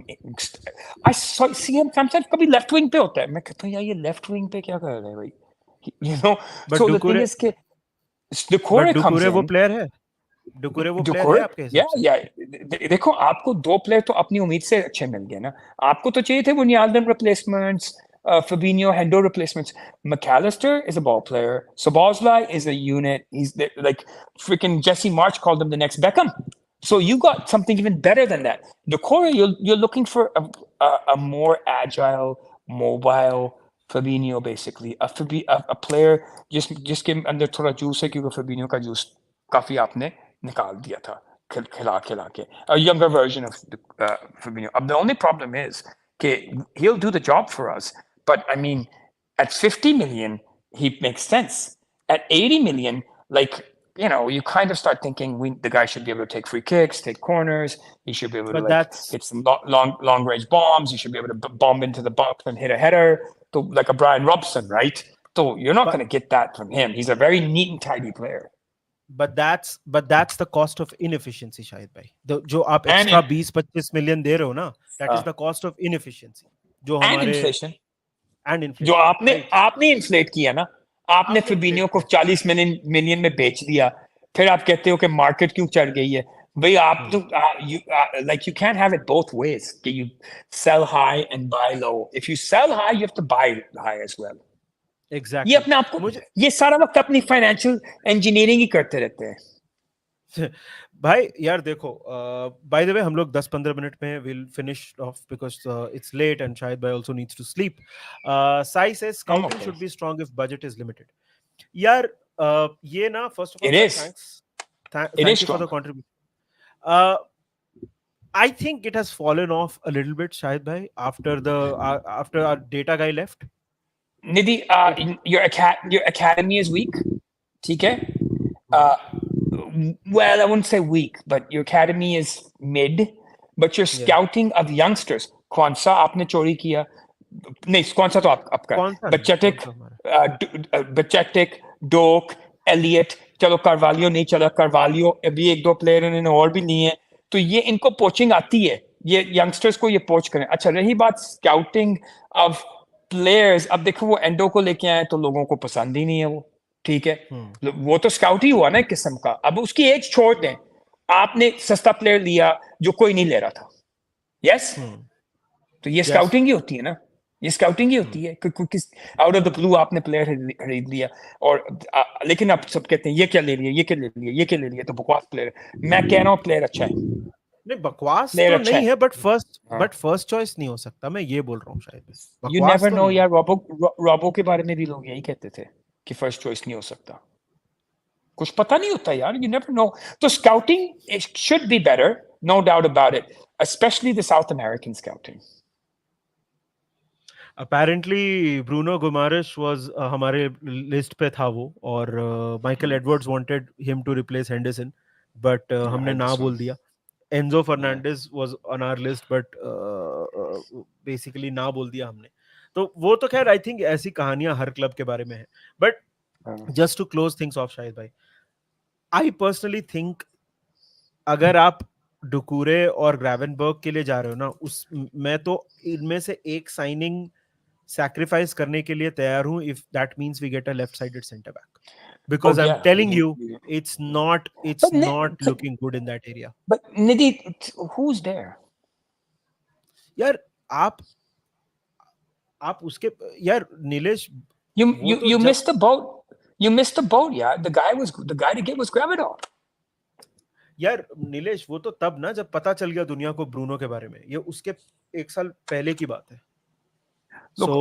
I see him sometimes कभी left wing पे होता है मैं कहता हूँ यार ये left wing पे क्या कर रहा है भाई you know But so the thing Doucouré, is कि Decore comes वो in प्लेयर है? Doucouré वो प्लेयर है Decore आपके हिसाब yeah से? yeah देखो आपको दो प्लेयर तो अपनी उम्मीद से अच्छे मिल गए ना आपको तो चाहिए थे वो Nialden replacements Fabinho Hendo replacements McAllister is a ball player Szoboszlai is a unit he's like freaking Jesse March called him the next Beckham so you got something even better than that Decore you're looking for a more agile mobile Fabinho basically a player जिसके अंदर थोड़ा juice है क्योंकि Fabinho का juice काफी आपने निकाल दिया था खिला के a younger version of Fabinho. The only problem is okay, he'll do the job for us, but I mean, at 50 million, he makes sense. At 80 million, like you kind of start thinking the guy should be able to take free kicks, take corners. He should be able to But like that's hit some long range bombs. He should be able to bomb into the box and hit a header, to, like a Brian Robson, right? So you're not but going to get that from him. He's a very neat and tidy player. but that's the cost of inefficiency, Shahid bhai. The जो आप And extra 20-25 million दे रहे हो ना, that is uh, the cost of inefficiency. जो and हमारे inflation and जो inflation, आपने right? आपने इन्फ्लेट किया ना आपने आपने फिबिनियो inflate को किया. 40 मिलियन में बेच दिया फिर आप कहते हो कि मार्केट क्यों चढ़ गई है भाई आप Hmm. तो you like you can't have it both ways कि you sell high and buy low if you sell high you have to buy high as well ये Exactly. अपने आप को मुझे ये सारा वक्त अपनी फाइनेंशियल इंजीनियरिंग ही करते रहते हैं भाई यार देखो, बाय द वे हम लोग 10-15 मिनट में will finish off because it's late and शायद भाई also needs to sleep. Sai से I'm scouting okay should be strong if budget is limited. यार ये ना, first of all it Sai, is thanks it is thank you for the strong contribution. I think it has fallen off a little bit, Shahid bhai, after our data guy left. Nidhi It your academy is weak ठीक है Mhm. uh, well, I wouldn't say weak, but your academy is mid, but your Yeah. scouting of youngsters, कौन सा आपने चोरी किया नहीं कौन सा तो आपका कौन सा नहीं, कौन बचेटिक सा हमारा. बचेटिक डोक एलियट चलो कार्वालियो नहीं चला कार्वालियो अभी एक दो प्लेयर इन्होंने और भी लिए हैं तो ये इनको पोचिंग आती है ये यंगस्टर्स को ये पोच करें अच्छा रही बात स्काउटिंग ऑफ प्लेयर्स अब देखो वो एंडो को लेके आए तो लोगों को पसंद ही नहीं है वो ठीक है Hmm. वो तो स्काउट ही हुआ ना एक किस्म का अब उसकी एज छोड़ दें आपने सस्ता प्लेयर लिया जो कोई नहीं ले रहा था यस Hmm. तो ये Yes. स्काउटिंग ही होती है ना ये स्काउटिंग ही Hmm. होती है किस आउट ऑफ द ब्लू आपने प्लेयर खरीद लिया और लेकिन आप सब कहते हैं ये क्या ले लिया ये क्या ले लिया ये क्या ले लिया तो बकवास प्लेयर मैं कह रहा हूँ प्लेयर अच्छा है नहीं, बकवास प्लेयर तो अच्छा नहीं है है, हाँ बट फर्स्ट चॉइस नहीं हो सकता, मैं ये बोल रहा हूँ शायद. यू बकवास नेवर तो नो नहीं है. यार रॉबो के बारे में भी लोग यही कहते थे कि फर्स्ट चॉइस नहीं हो सकता कुछ पता नहीं होता यार यू नेवर नो तो scouting it should be better no doubt about it especially the South American scouting apparently Bruno Guimarães was हमारे लिस्ट पे था वो, और Michael Edwards wanted him to replace Henderson, but हमने ना बोल दिया. Enzo Fernández was on our list, but basically ना बोल दिया हमने. तो वो तो खैर, आई थिंक ऐसी कहानियां हर क्लब के बारे में है. But just to close things off, Shahid भाई, आई पर्सनली थिंक अगर आप डुकूरे और ग्रेवेनबर्ग के लिए जा रहे हो ना, उस मैं तो इनमें से एक साइनिंग sacrifice करने के लिए तैयार हूं if that means we get a left sided center back, Oh because I'm yeah, telling you it's but not looking good in that area. Nidhi, who's there? यार आप उसके यार नीलेश, You वो you तो you जब missed the boat. You missed the boat, yeah. The guy to get was Gravito. यार नीलेश वो तो तब ना जब पता चल गया दुनिया को ब्रूनो के बारे में, ये उसके 1 साल पहले की बात है. Look, सो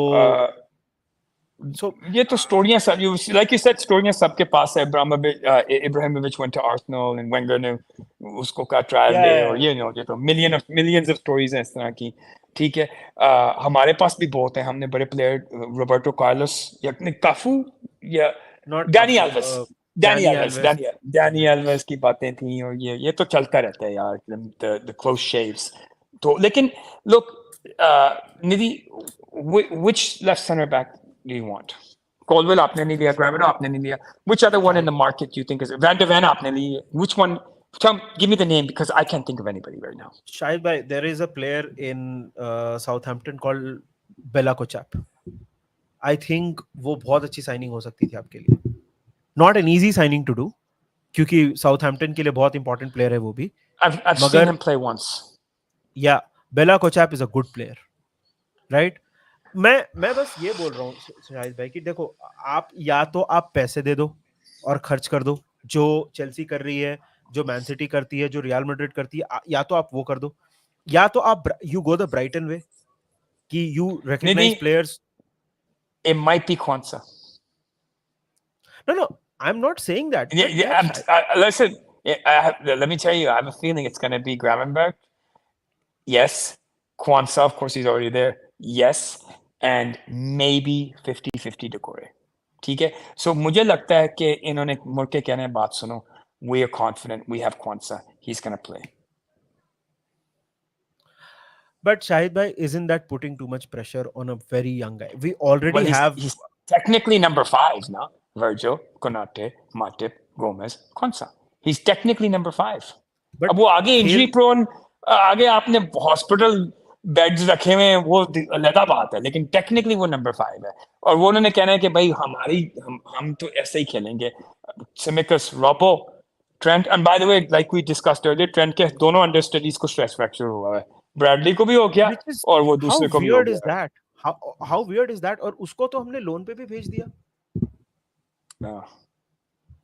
सो ये तो स्टोरियां सब, you like you said, स्टोरियां सबके पास है. Ibrahimovic went to Arsenal and Wenger ने उसको का ट्रायल या ले, और ये ये तो millions of stories हैं इस तरह की. ठीक है, हमारे पास भी बहुत है. हमने बड़े प्लेयर रोबर्टो कार्लोस या काफू या not Danny काफू, Alves Danny Alves. Danny Alves की बातें थी, और ये तो चलता रहता है यार. the close shaves. तो लेकिन look, Nidhi, which left center back do you want? Colwell आपने नहीं लिया, Gravito आपने नहीं लिया. Which other one in the market do you think is Van de Ven आपने लिया? Which one? Give me the name, because I can't think of anybody right now. Shahid bhai, there is a player in Southampton called Bella Kochap. I think वो बहुत अच्छी signing हो सकती थी आपके लिए. Not an easy signing to do, क्योंकि Southampton के लिए बहुत इंपॉर्टेंट प्लेयर है वो भी. I've seen मगर him play once. या बेला कोचैप is a good player, right. मैं बस ये बोल रहा हूँ शाहिद भाई कि देखो, आप या तो आप पैसे दे दो और खर्च कर दो, जो चेल्सी कर रही है, जो मैन सिटी करती है, जो रियल मैड्रिड करती है, या तो आप वो कर दो, या तो आप you go the Brighton way कि you recognise Nidhi, players. it might be Kwanzaa. No I am not saying that, Yeah, but यार listen, let me tell you, I have a feeling it's going to be Gravenberch. Yes. Kwanzaa, of course, he's already there. Yes. And maybe 50-50 Decore. ठीक है. So मुझे लगता है कि इन्होंने मुड़ के कहने बात सुनो. We are confident. We have Kwanzaa. He's going to play. But Shahid bhai, isn't that putting too much pressure on a very young guy? We already Well, have. he's technically number 5 now. Virgil, Konate, Matip, Gomez, Kwanzaa. He's technically number 5. But अब वो आगे injury खेल prone, आगे आपने hospital beds रखे हुए हैं, वो अलग बात है, लेकिन टेक्निकली वो नंबर 5 है. और वो उन्होंने कहना है कि भाई हम तो ऐसे ही खेलेंगे. Tsimikas, Robbo, Trent, and by the way, like we discussed earlier, Trent के दोनों अंडर स्टडीज को स्ट्रेस फ्रैक्चर हुआ है. ब्रैडली को भी हो गया which is और वो how दूसरे को भी हो weird is गया that? How weird is that? और उसको तो हमने लोन पे भी भेज दिया है.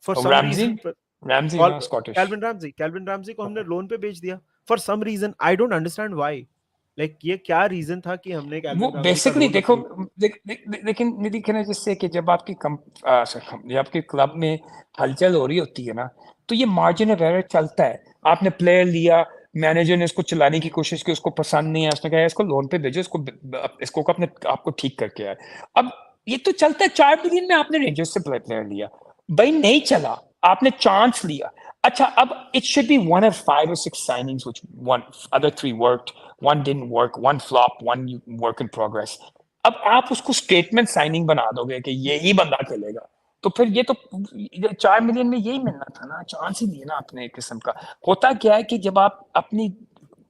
for और some reason. रैमजी ना स्कॉटिश. कैल्विन रामजी को हमने लोन पे भेज दिया for some reason. I don't understand why. Like ये क्या रीजन था कि हमने वो कैल्विन रामजी का बेसिकली लोन देखो, अप्रूव. लेकिन निधि, कहना जिससे कि जब आपकी जब आपके क्लब में हलचल हो रही होती है ना, तो ये मार्जिन ऑफ एरर चलता है. आपने प्लेयर लिया, मैनेजर ने इसको चलाने की कोशिश की, उसको पसंद नहीं है, उसने कहा इसको लोन पे भेजो, इसको अपने आपको ठीक करके आए. अब ये तो चलता है. 4 मिलियन में आपने रेंजर्स से प्लेयर लिया, भाई नहीं चला, आपने चांस लिया. अच्छा, अब it should be one of 5 or 6 signings, which other 3 worked, one didn't work, one flop, one work in progress. अब आप उसको स्टेटमेंट साइनिंग बना दोगे कि यही बंदा खेलेगा, तो फिर ये तो 4 मिलियन में यही मिलना था ना, चांस ही नहीं है ना अपने किस्म का. होता क्या है कि जब आप अपनी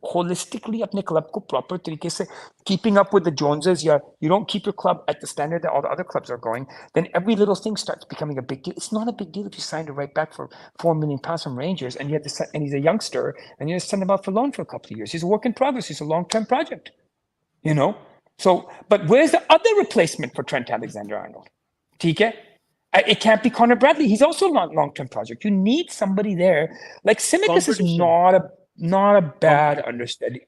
holistically अपने क्लब को प्रॉपर तरीके से keeping up with the Joneses, you don't keep your club at the standard that all the other clubs are going, then every little thing starts becoming a big deal. It's not a big deal if you signed a right back for £4 million from Rangers and and he's a youngster and you just send him out for loan for a couple of years. He's a work in progress. He's a long-term project, you know. So, but where's the other replacement for Trent Alexander-Arnold? TK? It can't be Connor Bradley. He's also a long-term project. You need somebody there. Like Simicus is Competition. not a bad understudy,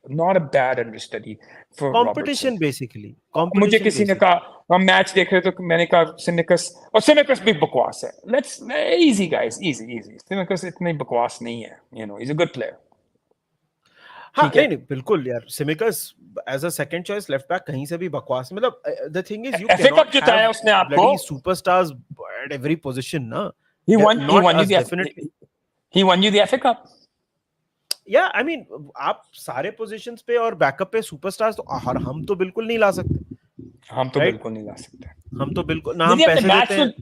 for Robertson. Competition basically. मुझे Competition किसी ने basically. कहा, हम match देख रहे तो मैंने कहा सिमिकस भी बकवास है. Let's easy guys, easy. सिमिकस इतनी बकवास नहीं है, he's a good player. हाँ ठीक है. नहीं बिल्कुल यार, Tsimikas as a second choice left back कहीं से भी बकवास. मतलब the thing is you FA can cup not जिताया हैव उसने आपको. Bloody superstars at every position ना. He not won you us the definitely. he won you the FA Cup. या आई मीन आप सारे पोजीशंस पे और बैकअप पे सुपरस्टार्स तो हम तो बिल्कुल नहीं ला सकते. हम तो राइट, बिल्कुल नहीं ला सकते. हम तो बिल्कुल ना, हम नहीं, पैसे देते हैं.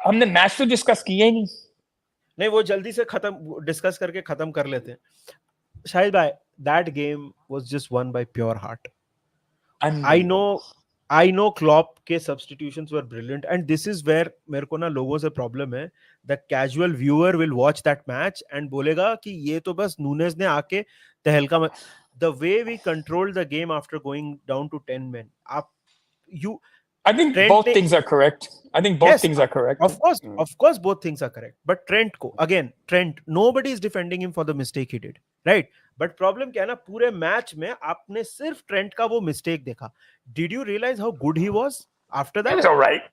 हमने मैच तो डिस्कस किया ही नहीं. नहीं, वो जल्दी से खत्म डिस्कस करके खत्म कर लेते हैं. शाहिद भाई, that game was just won by pure heart. I know I know Klopp के substitutions were brilliant and this is where मेरे को ना लोगों से प्रॉब्लम है. The casual viewer will watch that match and बोलेगा कि ये तो बस नूनेज ने आके तहलका the way we control the game after going down to 10 men. आप you I think Trent both ने things are correct. I think both yes things are correct. of course both things are correct, but Trent को again Trent nobody is defending him for the mistake he did, right? But problem क्या है ना, पूरे match में आपने सिर्फ Trent का वो मिस्टेक देखा. Did you realize how good he was after It that? was all right.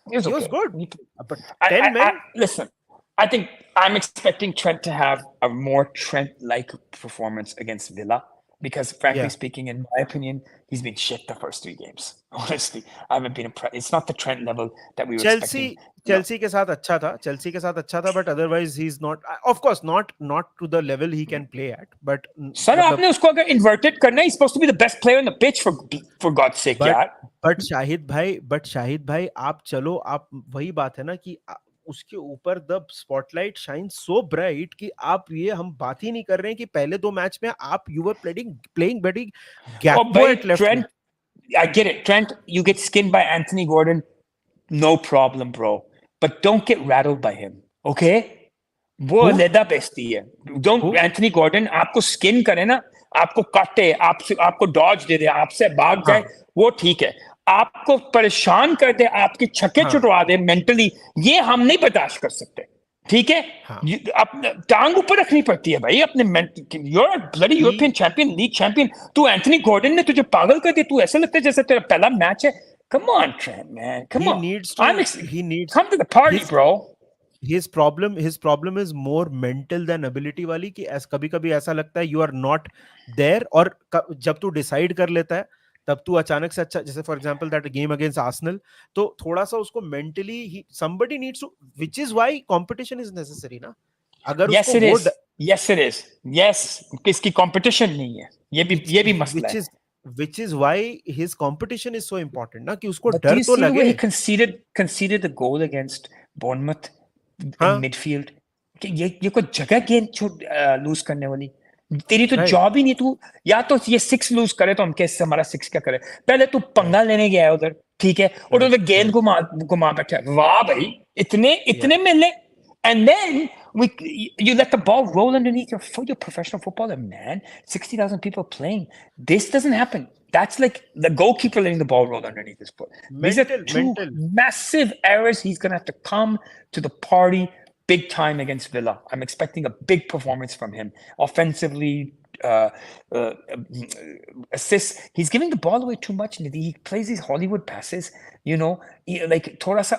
It was He was okay. good, but I, 10 men. listen. I think I'm expecting Trent to have a more Trent-like performance against Villa because, frankly Yeah, speaking, in my opinion, he's been shit the first 3 games. Honestly, I haven't been impressed. It's not the Trent level that we were Chelsea expecting. No, Chelsea के साथ अच्छा था, Chelsea के साथ अच्छा था, but otherwise he is not, of course not to the level he can play at, but sir, मतलब आपने उसको अगर inverted करना है, he's supposed to be the best player on the pitch for God's sake, but यार. शाहिद भाई आप चलो, आप वही बात है ना कि उसके ऊपर the spotlight shine so bright कि आप ये हम बात ही नहीं कर रहे हैं कि पहले दो मैच में आप you were playing very Oh, Gakpo भाई at left wing. Trent, I get it. Trent, you get skinned by Anthony Gordon, no problem, bro. But don't get rattled by him, okay? वो who अलहदा बेइज्जती है. Who Don't Anthony Gordon आपको skin करे ना, आपको काटे, आपसे आपको डॉज दे दे, आपसे भाग जाए, हाँ वो ठीक है. आपको परेशान कर दे, आपकी छक्के हाँ छुड़वा दे मेंटली, ये हम नहीं बर्दाश्त कर सकते. ठीक है. हाँ अपने टांग ऊपर रखनी पड़ती है भाई अपने. You're bloody he European champion, league champion. तू एंथनी गॉर्डन ने तुझे पागल कर दिया. तू ऐसा लगता है जैसे तेरा पहला मैच है. Come on Trent man, come he on. needs I am to he needs come to the party his bro. his problem is more mental than ability वाली, कि कभी कभी ऐसा लगता है यू आर नॉट देयर, और जब तू डिसाइड कर लेता है तब तू अचानक से अच्छा, जैसे for example that game against Arsenal, तो थोड़ा सा उसको mentally somebody needs to, which is why competition is necessary ना. अगर यस उसको इट वो is. Yes it is. Yes, इसकी कंपटीशन नहीं है. which ये भी मसला which है. is which is why his competition is so important ना, कि उसको But do डर you तो see the way लगे. he conceded the goal against Bournemouth in हाँ midfield? कि ये कोई जगह गेंद लूज करने वाली. तेरी तो राइट जॉब ही नहीं. तू या तो ये 6 लूज करे तो हम कैसे हमारा 6 क्या करे. पहले तू राइट पंगा लेने गया है उधर. ठीक है. और राइट उधर गेंद राइट घुमा बैठा है. वाह भाई, इतने या इतने मिले. And then you let the ball roll underneath your foot. You're a professional footballer, man. 60,000 people playing. This doesn't happen. That's like the goalkeeper letting the ball roll underneath his foot. These are mental two mental massive errors. He's going to have to come to the party big time against Villa. I'm expecting a big performance from him. Offensively, uh, uh, assists. He's giving the ball away too much. He plays these Hollywood passes. Like थोड़ा सा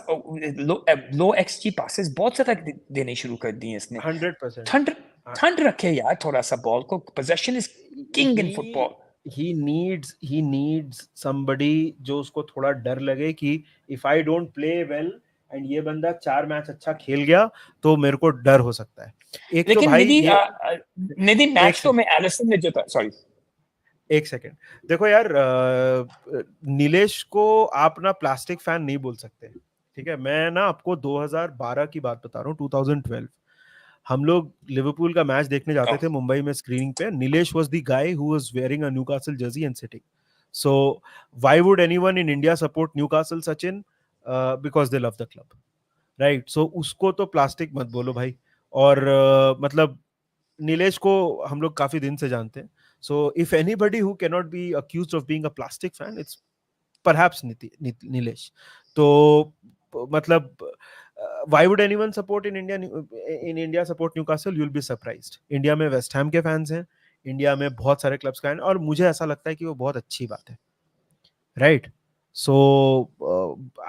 low XG passes बहुत ज़्यादा देने शुरू कर दिए इसने. 100%. ठंड ठंड रखे यार थोड़ा सा बॉल को. Possession is king in he football. he needs somebody जो उसको थोड़ा डर लगे कि if I don't play well and ये बंदा 4 मैच अच्छा खेल गया तो मेरे को डर हो सकता है. एक तो लेकिन भाई ये निधि एक मैच तो सेकंड में एलिसन ने जोता. सॉरी. एक सेकंड देखो यार, नीलेश को आप ना प्लास्टिक फैन नहीं बोल सकते. ठीक है, मैं ना आपको 2012 की बात बता रहा हूँ, 2012 हम लोग लिवरपूल का मैच देखने जाते थे मुंबई में स्क्रीनिंग पे. Nilesh was the guy who was wearing a Newcastle jersey and sitting. So why would anyone in India support Newcastle Sachin? Because they love the club, right? So उसको तो प्लास्टिक मत बोलो भाई. और मतलब नीलेश को हम लोग काफी दिन से जानते हैं. So if anybody who can not B accused of being a plastic fan, it's perhaps Nilesh. तो मतलब why would anyone support in India support Newcastle? You'll be surprised. India में वेस्ट हैम के फैंस हैं, इंडिया में बहुत सारे clubs का है, और मुझे ऐसा लगता है कि वो बहुत अच्छी बात है, right? So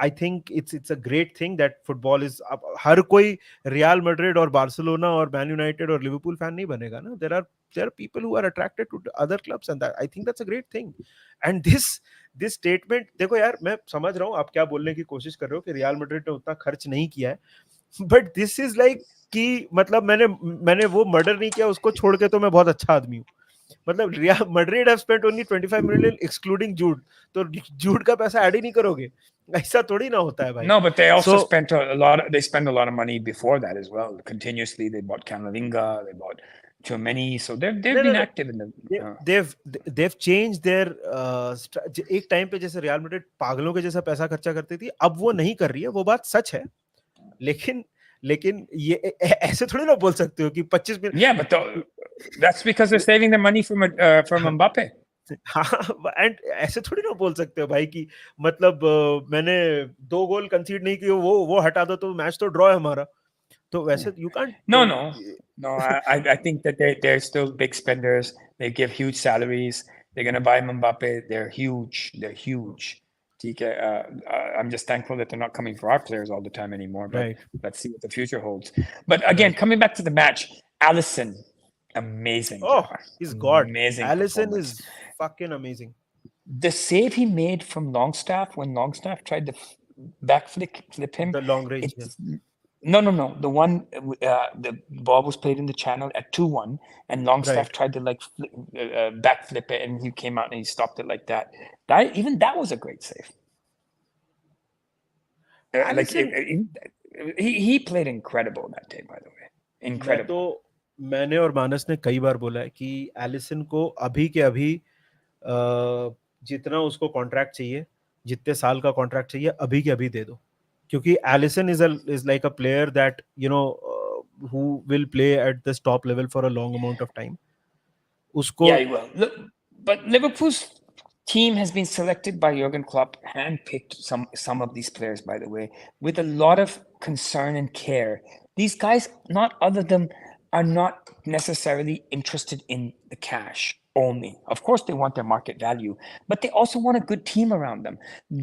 I think it's a great thing that football is, हर कोई रियल मैड्रिड और बार्सिलोना और मैन यूनाइटेड और लिवरपूल फैन नहीं बनेगा ना. There are people who are attracted to other clubs and I think that's a great thing. And this statement देखो यार, मैं समझ रहा हूँ आप क्या बोलने की कोशिश कर रहे हो कि रियल मैड्रिड ने उतना खर्च नहीं किया है, बट दिस इज लाइक कि मतलब मैंने वो मर्डर नहीं किया उसको छोड़ के तो मैं बहुत अच्छा आदमी हूँ. मतलब Real Madrid have spent only 25 million excluding Jude, तो जूड का पैसा ऐड ही नहीं करोगे? ऐसा थोड़ी ना होता है भाई. No, but they also so spent a lot. They spent a lot of money before that as well. Continuously, they bought Camavinga. They bought too many. So they've No, no, been no. active in the. they've changed their एक time पे जैसे real Madrid पागलों के जैसा पैसा खर्चा करती थी, अब वो नहीं कर रही है, वो बात सच है। लेकिन लेकिन ये ऐसे थोड़ी ना बोल सकते हो कि 25 Yeah, but that's because they're saving the money from Mbappe. हाँ, एंड ऐसे थोड़ी ना बोल सकते हो भाई कि मतलब मैंने 2 गोल कंसीड नहीं किए, वो हटा दो तो मैच तो ड्रॉ है हमारा। तो वैसे you can't. No. I think that they're still big spenders. They give huge salaries. They're gonna buy Mbappe. They're huge. They're huge. Okay, I'm just thankful that they're not coming for our players all the time anymore. But right, let's see what the future holds. But again, right. coming back to the match, Allison, amazing oh, job, he is god. amazing Alisson performance. Is fucking amazing. The save he made from Longstaff when Longstaff tried to flip him, the long range, it's no. The one the ball was played in the channel at 2-1, and Longstaff right. tried to like backflip it, and he came out and he stopped it like that. That was a great save. Like Alisson, he played incredible that day, by the way, मैं तो incredible. मैंने और मानस ने कई बार बोला है कि Allison को अभी के अभी जितना उसको कॉन्ट्रैक्ट चाहिए, जितने साल का कॉन्ट्रैक्ट चाहिए, अभी के अभी दे दो। क्योंकि Alisson is like a player that who will play at this top level for a long amount of time. उसको Yeah, he will. Look, but Liverpool's team has been selected by Jurgen Klopp, handpicked some of these players, by the way, with a lot of concern and care. These guys, not all of them, are not necessarily interested in the cash only. Of course, they want their market value, but they also want a good team around them.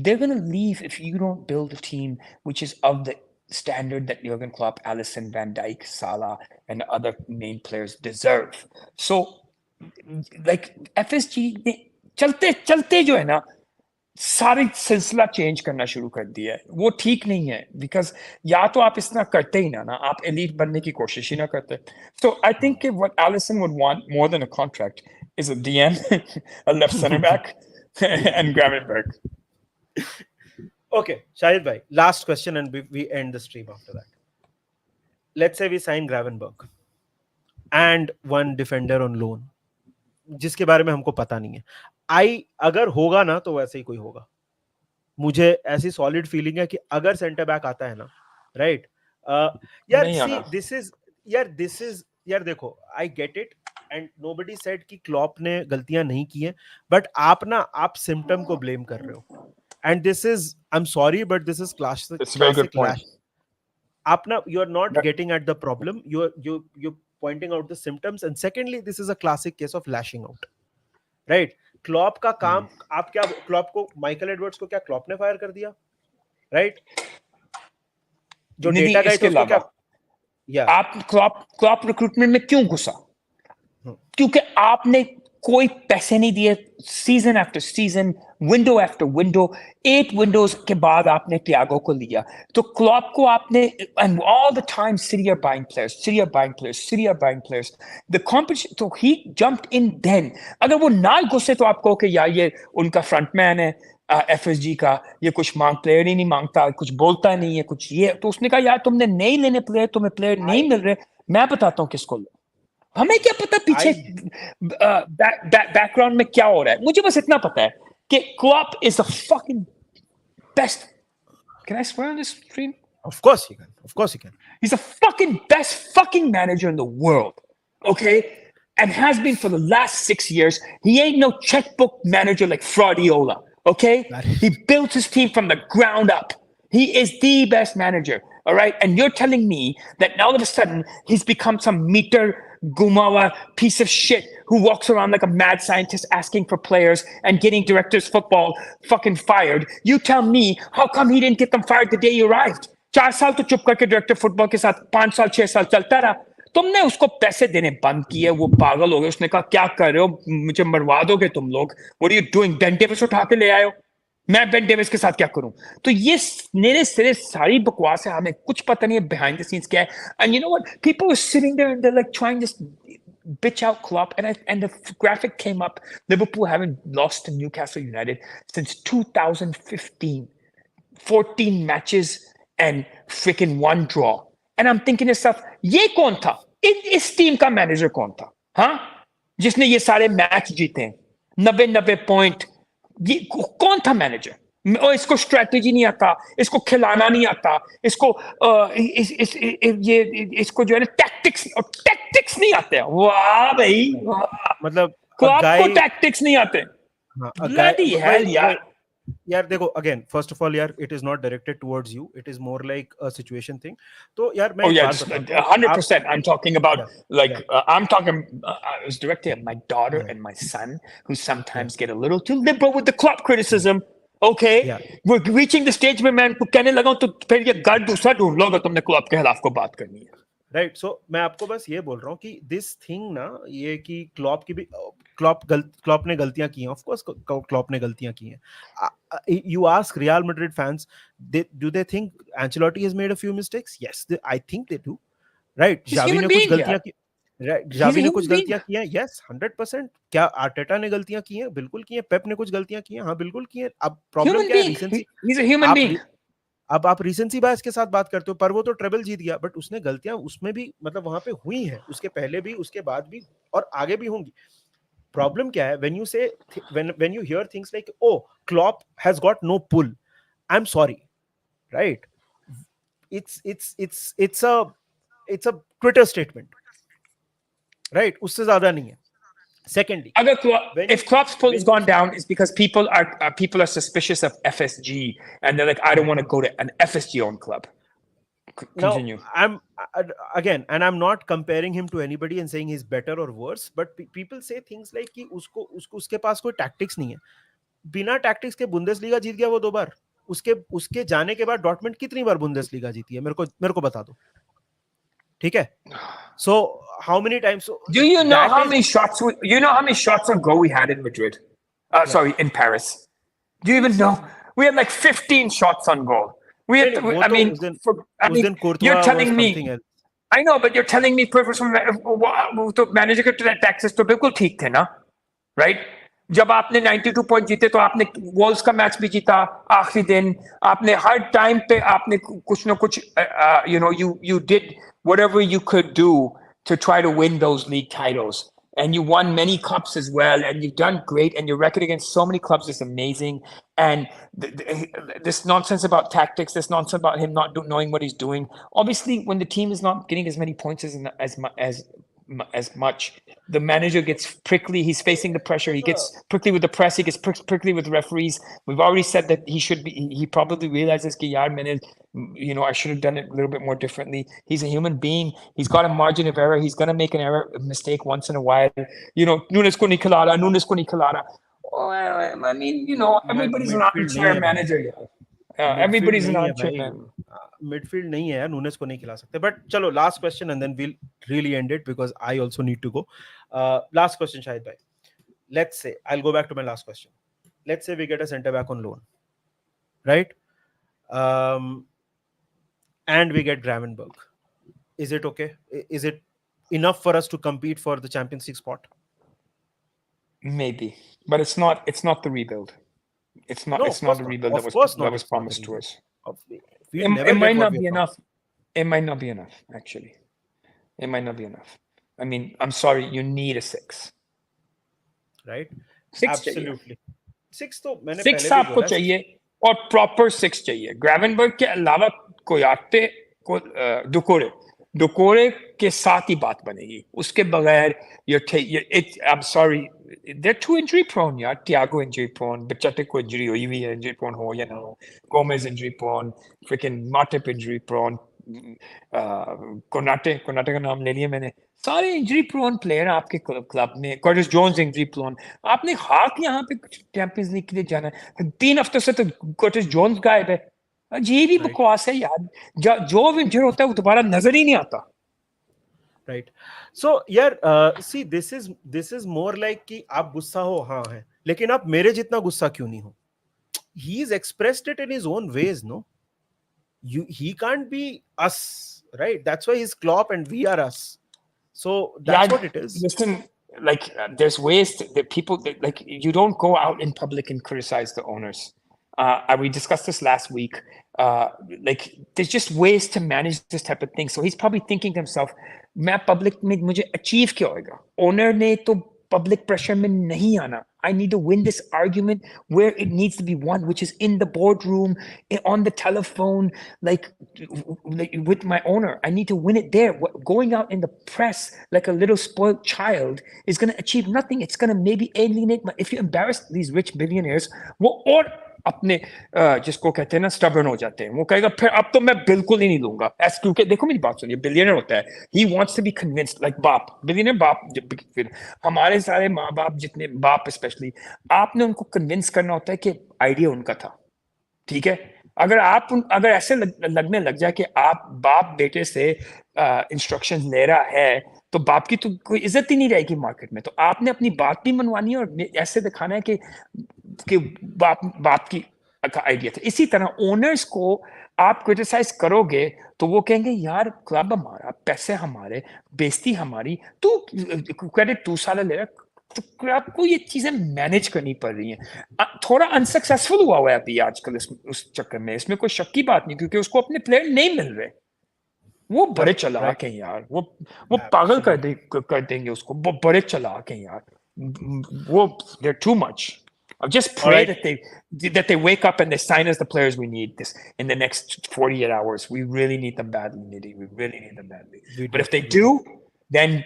They're going to leave if you don't build a team which is of the standard that Jurgen Klopp, Alisson, Van Dijk, Salah, and other main players deserve. So like FSG ने चलते चलते जो है ना सारी सिलसिला change करना शुरू कर दिया है। वो ठीक नहीं है, बिकॉज या तो आप इतना करते ही ना आप एलीट बनने की कोशिश ही ना करते। So I think what Alisson would want more than a contract is a DM, a left centre back and Gravenberch. Okay, Shahid bhai, last question and we end the stream after that. Let's say we sign Gravenberg and one defender on loan, जिसके बारे में हमको पता नहीं है। अगर होगा ना तो वैसे ही कोई होगा। मुझे ऐसी सॉलिड फीलिंग है कि अगर सेंटर बैक आता है ना, राइट, यार नहीं सी आना। दिस इज यार देखो, I get it and nobody said कि क्लॉप ने गलतियां नहीं की हैं, बट आप सिम्टम को ब्लेम कर रहे हो, and this is, I am sorry but this is That's a very good classic point. Lash. आप ना, you are not getting at the problem, you pointing out the symptoms, and secondly this is a classic case of lashing out, right? Klopp का काम, आप क्या Klopp को, Michael Edwards को क्या Klopp ने फायर कर दिया, राइट? जो नहीं, डेटा गाय थे इसके उसको अलावा क्या, या आप क्लॉप रिक्रूटमेंट में क्यों घुसा? क्योंकि आपने कोई पैसे नहीं दिए season after season, window after window, 8 Windows के बाद आपने थियागो को लिया। तो क्लॉप को आपने, and all the time City are buying players, City are buying players, City are buying players, the competition, तो ही जंप्ड इन देन। अगर वो ना घुसे तो आप कहो कि यार ये उनका फ्रंटमैन है एफएसजी का, ये कुछ प्लेयर ही नहीं मांगता, कुछ बोलता नहीं है कुछ ये, तो उसने कहा यार तुमने नहीं लेने प्लेयर, तुम्हें प्लेयर नहीं मिल रहे, मैं बताता हूँ किसको लो। हमें क्या पता पीछे आई बैकग्राउंड में क्या हो रहा है, मुझे बस इतना पता है कि Klopp is the fucking best. Can I swear on this stream? Of course he can, of course he can. He's the fucking best fucking manager in the world, okay? And has been for the last 6 years. He ain't no checkbook manager like Fraudiola, okay? He built his team from the ground up. He is the best manager, all right? And you're telling me that now all of a sudden he's become some meter gumawa piece of shit who walks around like a mad scientist asking for players and getting directors football fucking fired. You tell me, how come he didn't get them fired the day he arrived? 4 साल तो चुप करके director football के साथ 5 साल 6 साल चलता रहा। तुमने उसको पैसे देने बंद किए, वो पागल हो गए, उसने कहा क्या कर रहे हो, मुझे मरवा दोगे तुम लोग, what are you doing, Ben Davies उठा के ले आए हो, मैं बेन डेविस के साथ क्या करूं? तो ये मेरे सिरे सारी बकवास है, हमें कुछ पता नहीं है बिहाइंड द सीन्स क्या है। And you know what, people were sitting there and they like trying this bitch out Klopp, and the graphic came up. Liverpool haven't lost to Newcastle United since 2015, 14 matches and freaking 1 draw. And I'm thinking to myself, ye kaun tha? इस team का manager कौन था? हाँ, जिसने ये सारे match जीते, 90 point, ये कौन था मैनेजर? और इसको स्ट्रेटेजी नहीं आता, इसको खिलाना नहीं आता, इसको ये इसको जो है ना टैक्टिक्स नहीं आते। वाह भाई वाह, मतलब अ क्लब को गाय टैक्टिक्स नहीं आते। हाँ, अ गाय ब्लडी वही हेल वही यार। यार देखो, अगेन फर्स्ट ऑफ ऑल यार, it is not directed towards you, it is more like a situation thing. तो यार मैं Oh एक yeah, बात just बताता हूँ कि आप 100%. I'm talking about या like या I'm talking. I was directed at my daughter या and my son, who या sometimes get a little too liberal with the club criticism. Okay, या we're reaching the stage में मैं उनको कहने लगा हूँ तो फिर ये घर दूसरा ढूंढ लो अगर तुमने क्लब के खिलाफ को बात करनी है। राइट। सो मैं आपको बस ये बोल रहा हूँ कि दिस थिंग ना, ये कि क्लॉप की भी क्लॉप ने गलतियां की हैं, ऑफ कोर्स क्लॉप ने गलतियां की हैं। You ask Real Madrid fans, they do they think Ancelotti has made a few mistakes? Yes, I think they do. Right, He's a Xavi human ने कुछ being, yeah. गलतियां की, राइट, He's a जावी ने कुछ human being. गलतियां की हैं, yes 100%। क्या आर्टेटा ने गलतियां की हैं? बिल्कुल की हैं। पेप ने कुछ गलतियां की हैं, हाँ बिल्कुल की हैं। अब प्रॉब्लम Human क्या है? being. Recency. He's a human आप being. अब आप रीसेंसी बायस के साथ बात करते हो, पर वो तो ट्रेबल जीत गया, बट उसने गलतियां उसमें भी मतलब वहां पे हुई हैं, उसके पहले भी, उसके बाद भी, और आगे भी होंगी। प्रॉब्लम क्या है? When you say, when you hear things like oh Klopp has got no pull, I am sorry, right? It's a Twitter statement, right? उससे ज्यादा नहीं है। Secondly, when If Klopp's pull has when you gone down, it's because people are suspicious of FSG, and they're like, I don't want to go to an FSG owned club. now Continue. again, and I'm not comparing him to anybody and saying he's better or worse, but people say things like कि उसको उसके पास कोई tactics नहीं है। बिना tactics के Bundesliga जीत गया वो 2 बार। उसके उसके जाने के बाद डॉर्टमुंड कितनी बार बुंदेसलीगा जीती है? मेरे को बता दो, ठीक है? So how many times? Do you know that how is many shots? You know how many shots on goal we had in Madrid? या Sorry, in Paris. Do you even yes know? We had like 15 shots on goal. We नहीं had. नहीं, वो I तो mean, I उस mean, दिन you're कोर्तवा was telling something me. Else. I know, but you're telling me तो manager के taxes तो बिल्कुल ठीक थे ना, राइट? जब आपने 92 पॉइंट जीते तो आपने वॉल्स का मैच भी जीता आखिरी दिन, आपने हर टाइम पे आपने कुछ ना कुछ you did whatever you could do to try to win those league titles, and you won many cups as well, and you've done great, and your record against so many clubs is amazing. And this nonsense about tactics, this nonsense about him not knowing what he's doing, obviously when the team is not getting as many points as much, the manager gets prickly. He's facing the pressure. He gets prickly with the press. He gets prickly with the referees. We've already said that he should be. He probably realizes कि यार मैंने, I should have done it a little bit more differently. He's a human being. He's got a margin of error. He's gonna make a mistake once in a while. Nunes को नहीं खिला रहा. Nunes को नहीं खिला रहा. Well, I mean, यार everybody's an midfield नहीं armchair है भाई, manager. Yeah, midfield everybody's an नहीं है armchair भाई, manager. मिडफील्ड नहीं है यार, नूनेस को नहीं खिला सकते। बट चलो last question and then we'll really end it because I also need to go. Last question Shahid भाई, let's say I will go back to my last question. Let's say we get a centre back on loan, right? And we get Gravenberg. Is it okay? Is it enough for us to compete for the Champions League spot? Maybe, but it's not. It's not the rebuild. It's not. No, It's of not course the not. rebuild Of course that not. was It's not the promised to rebuild. us. We'll It never get might what not we be have promised, enough. It might not be enough. Actually, it might not be enough. I mean, I'm sorry. You need a six. right? Six चाहिए. Absolutely. Six तो मैंने Six पहले भी आपको बोला है, चाहिए और प्रॉपर सिक्स चाहिए. ग्रेवेनबर्ग के अलावा कोयाटे को डुकोरे डुकोरे के साथ ही बात बनेगी. उसके बगैर I'm sorry, they're too injury prone यार. Thiago injury prone, बच्चाटे को injury हुई भी है, injury prone हो या ना हो. Gomez injury prone, freaking Matip injury prone, Konate Konate का नाम ले लिया मैंने. सारे इंजरी प्रोन प्लेयर आपके क्लब में. Curtis Jones injury prone. आपने हाथ यहाँ पे चैंपियंस लीग के लिए जाना है. 3 हफ्ते से तो कर्टिस जोन्स गायब है. अजीब ही right? बकवास है यार. जो इंजर होता है वो दोबारा नजर ही नहीं आता. Right. So यार see this is more like कि आप गुस्सा हो, हाँ है, लेकिन आप मेरे जितना गुस्सा क्यों नहीं हो? He's expressed it in his own ways, no? He can't be us, right? That's why he's Klopp and we are us. So that's Yeah, what it is. listen, like there's ways that people like you don't go out in public and criticize the owners. We discussed this last week. Like there's just ways to manage this type of thing. So he's probably thinking to himself, मैं public में मुझे achieve क्या होगा? Owner ने तो public pressure में नहीं आना. I need to win this argument where it needs to be won, which is in the boardroom, on the telephone, like with my owner. I need to win it there. Going out in the press like a little spoiled child is going to achieve nothing. It's going to maybe alienate if you embarrass these rich billionaires, वो और अपने जिसको कहते हैं ना stubborn हो जाते हैं वो कहेगा फिर अब तो मैं बिल्कुल ही नहीं लूंगा क्योंकि देखो मेरी बात सुनिए बिलियनर होता है he wants to be convinced like बाप बिलियनर बाप फिर हमारे सारे माँ बाप जितने बाप स्पेशली आपने उनको कन्विंस करना होता है कि आइडिया उनका था ठीक है अगर ऐसे लगने लग जाए कि आप बाप बेटे से इंस्ट्रक्शंस ले रहा है तो बाप की तो कोई इज्जत ही नहीं रहेगी मार्केट में तो आपने अपनी बात भी मनवानी है और ऐसे दिखाना है कि बाप की आइडिया था इसी तरह ओनर्स को आप क्रिटिसाइज करोगे तो वो कहेंगे यार क्लब हमारा पैसे हमारे बेइज्जती हमारी तू क्रेडिट तू साला ले रहा तो आपको ये चीजें मैनेज करनी पड़ रही हैं थोड़ा अनसक्सेसफुल हुआ है अभी आजकल उस चक्कर में इसमें कोई शक की बात नहीं क्योंकि उसको अपने प्लेयर नहीं मिल रहे वो बड़े चलाक हैं यार वो पागल कर देंगे उसको वो बड़े चलाक हैं यार वो they're too much just pray that they wake up and they sign us the players we need this in the next 48 hours we really need them badly Nidhi we really need them badly but if they do then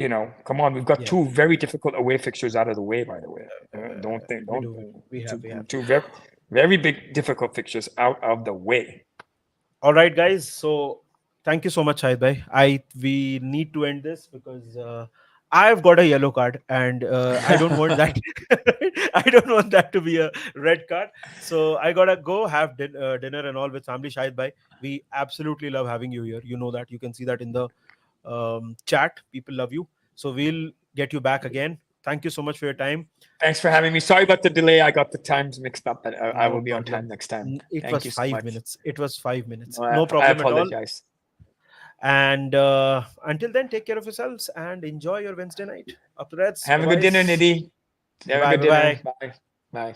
you know come on we've got two very difficult away fixtures out of the way by the way we have two very big difficult fixtures out of the way. All right guys so thank you so much Shahid bhai we need to end this because I've got a yellow card and I don't want that. I don't want that to be a red card. So I gotta go have dinner and all with family. Shahid bhai, we absolutely love having you here. You know that. You can see that in the chat. People love you. So we'll get you back again. Thank you so much for your time. Thanks for having me. Sorry about the delay. I got the times mixed up, but I will be on time next time. It was 5 minutes. It was 5 minutes. No problem I apologize. at all. And until then, take care of yourselves and enjoy your Wednesday night. Up to Reds. Have a good dinner, Nidhi. Have a good dinner. Bye. Bye.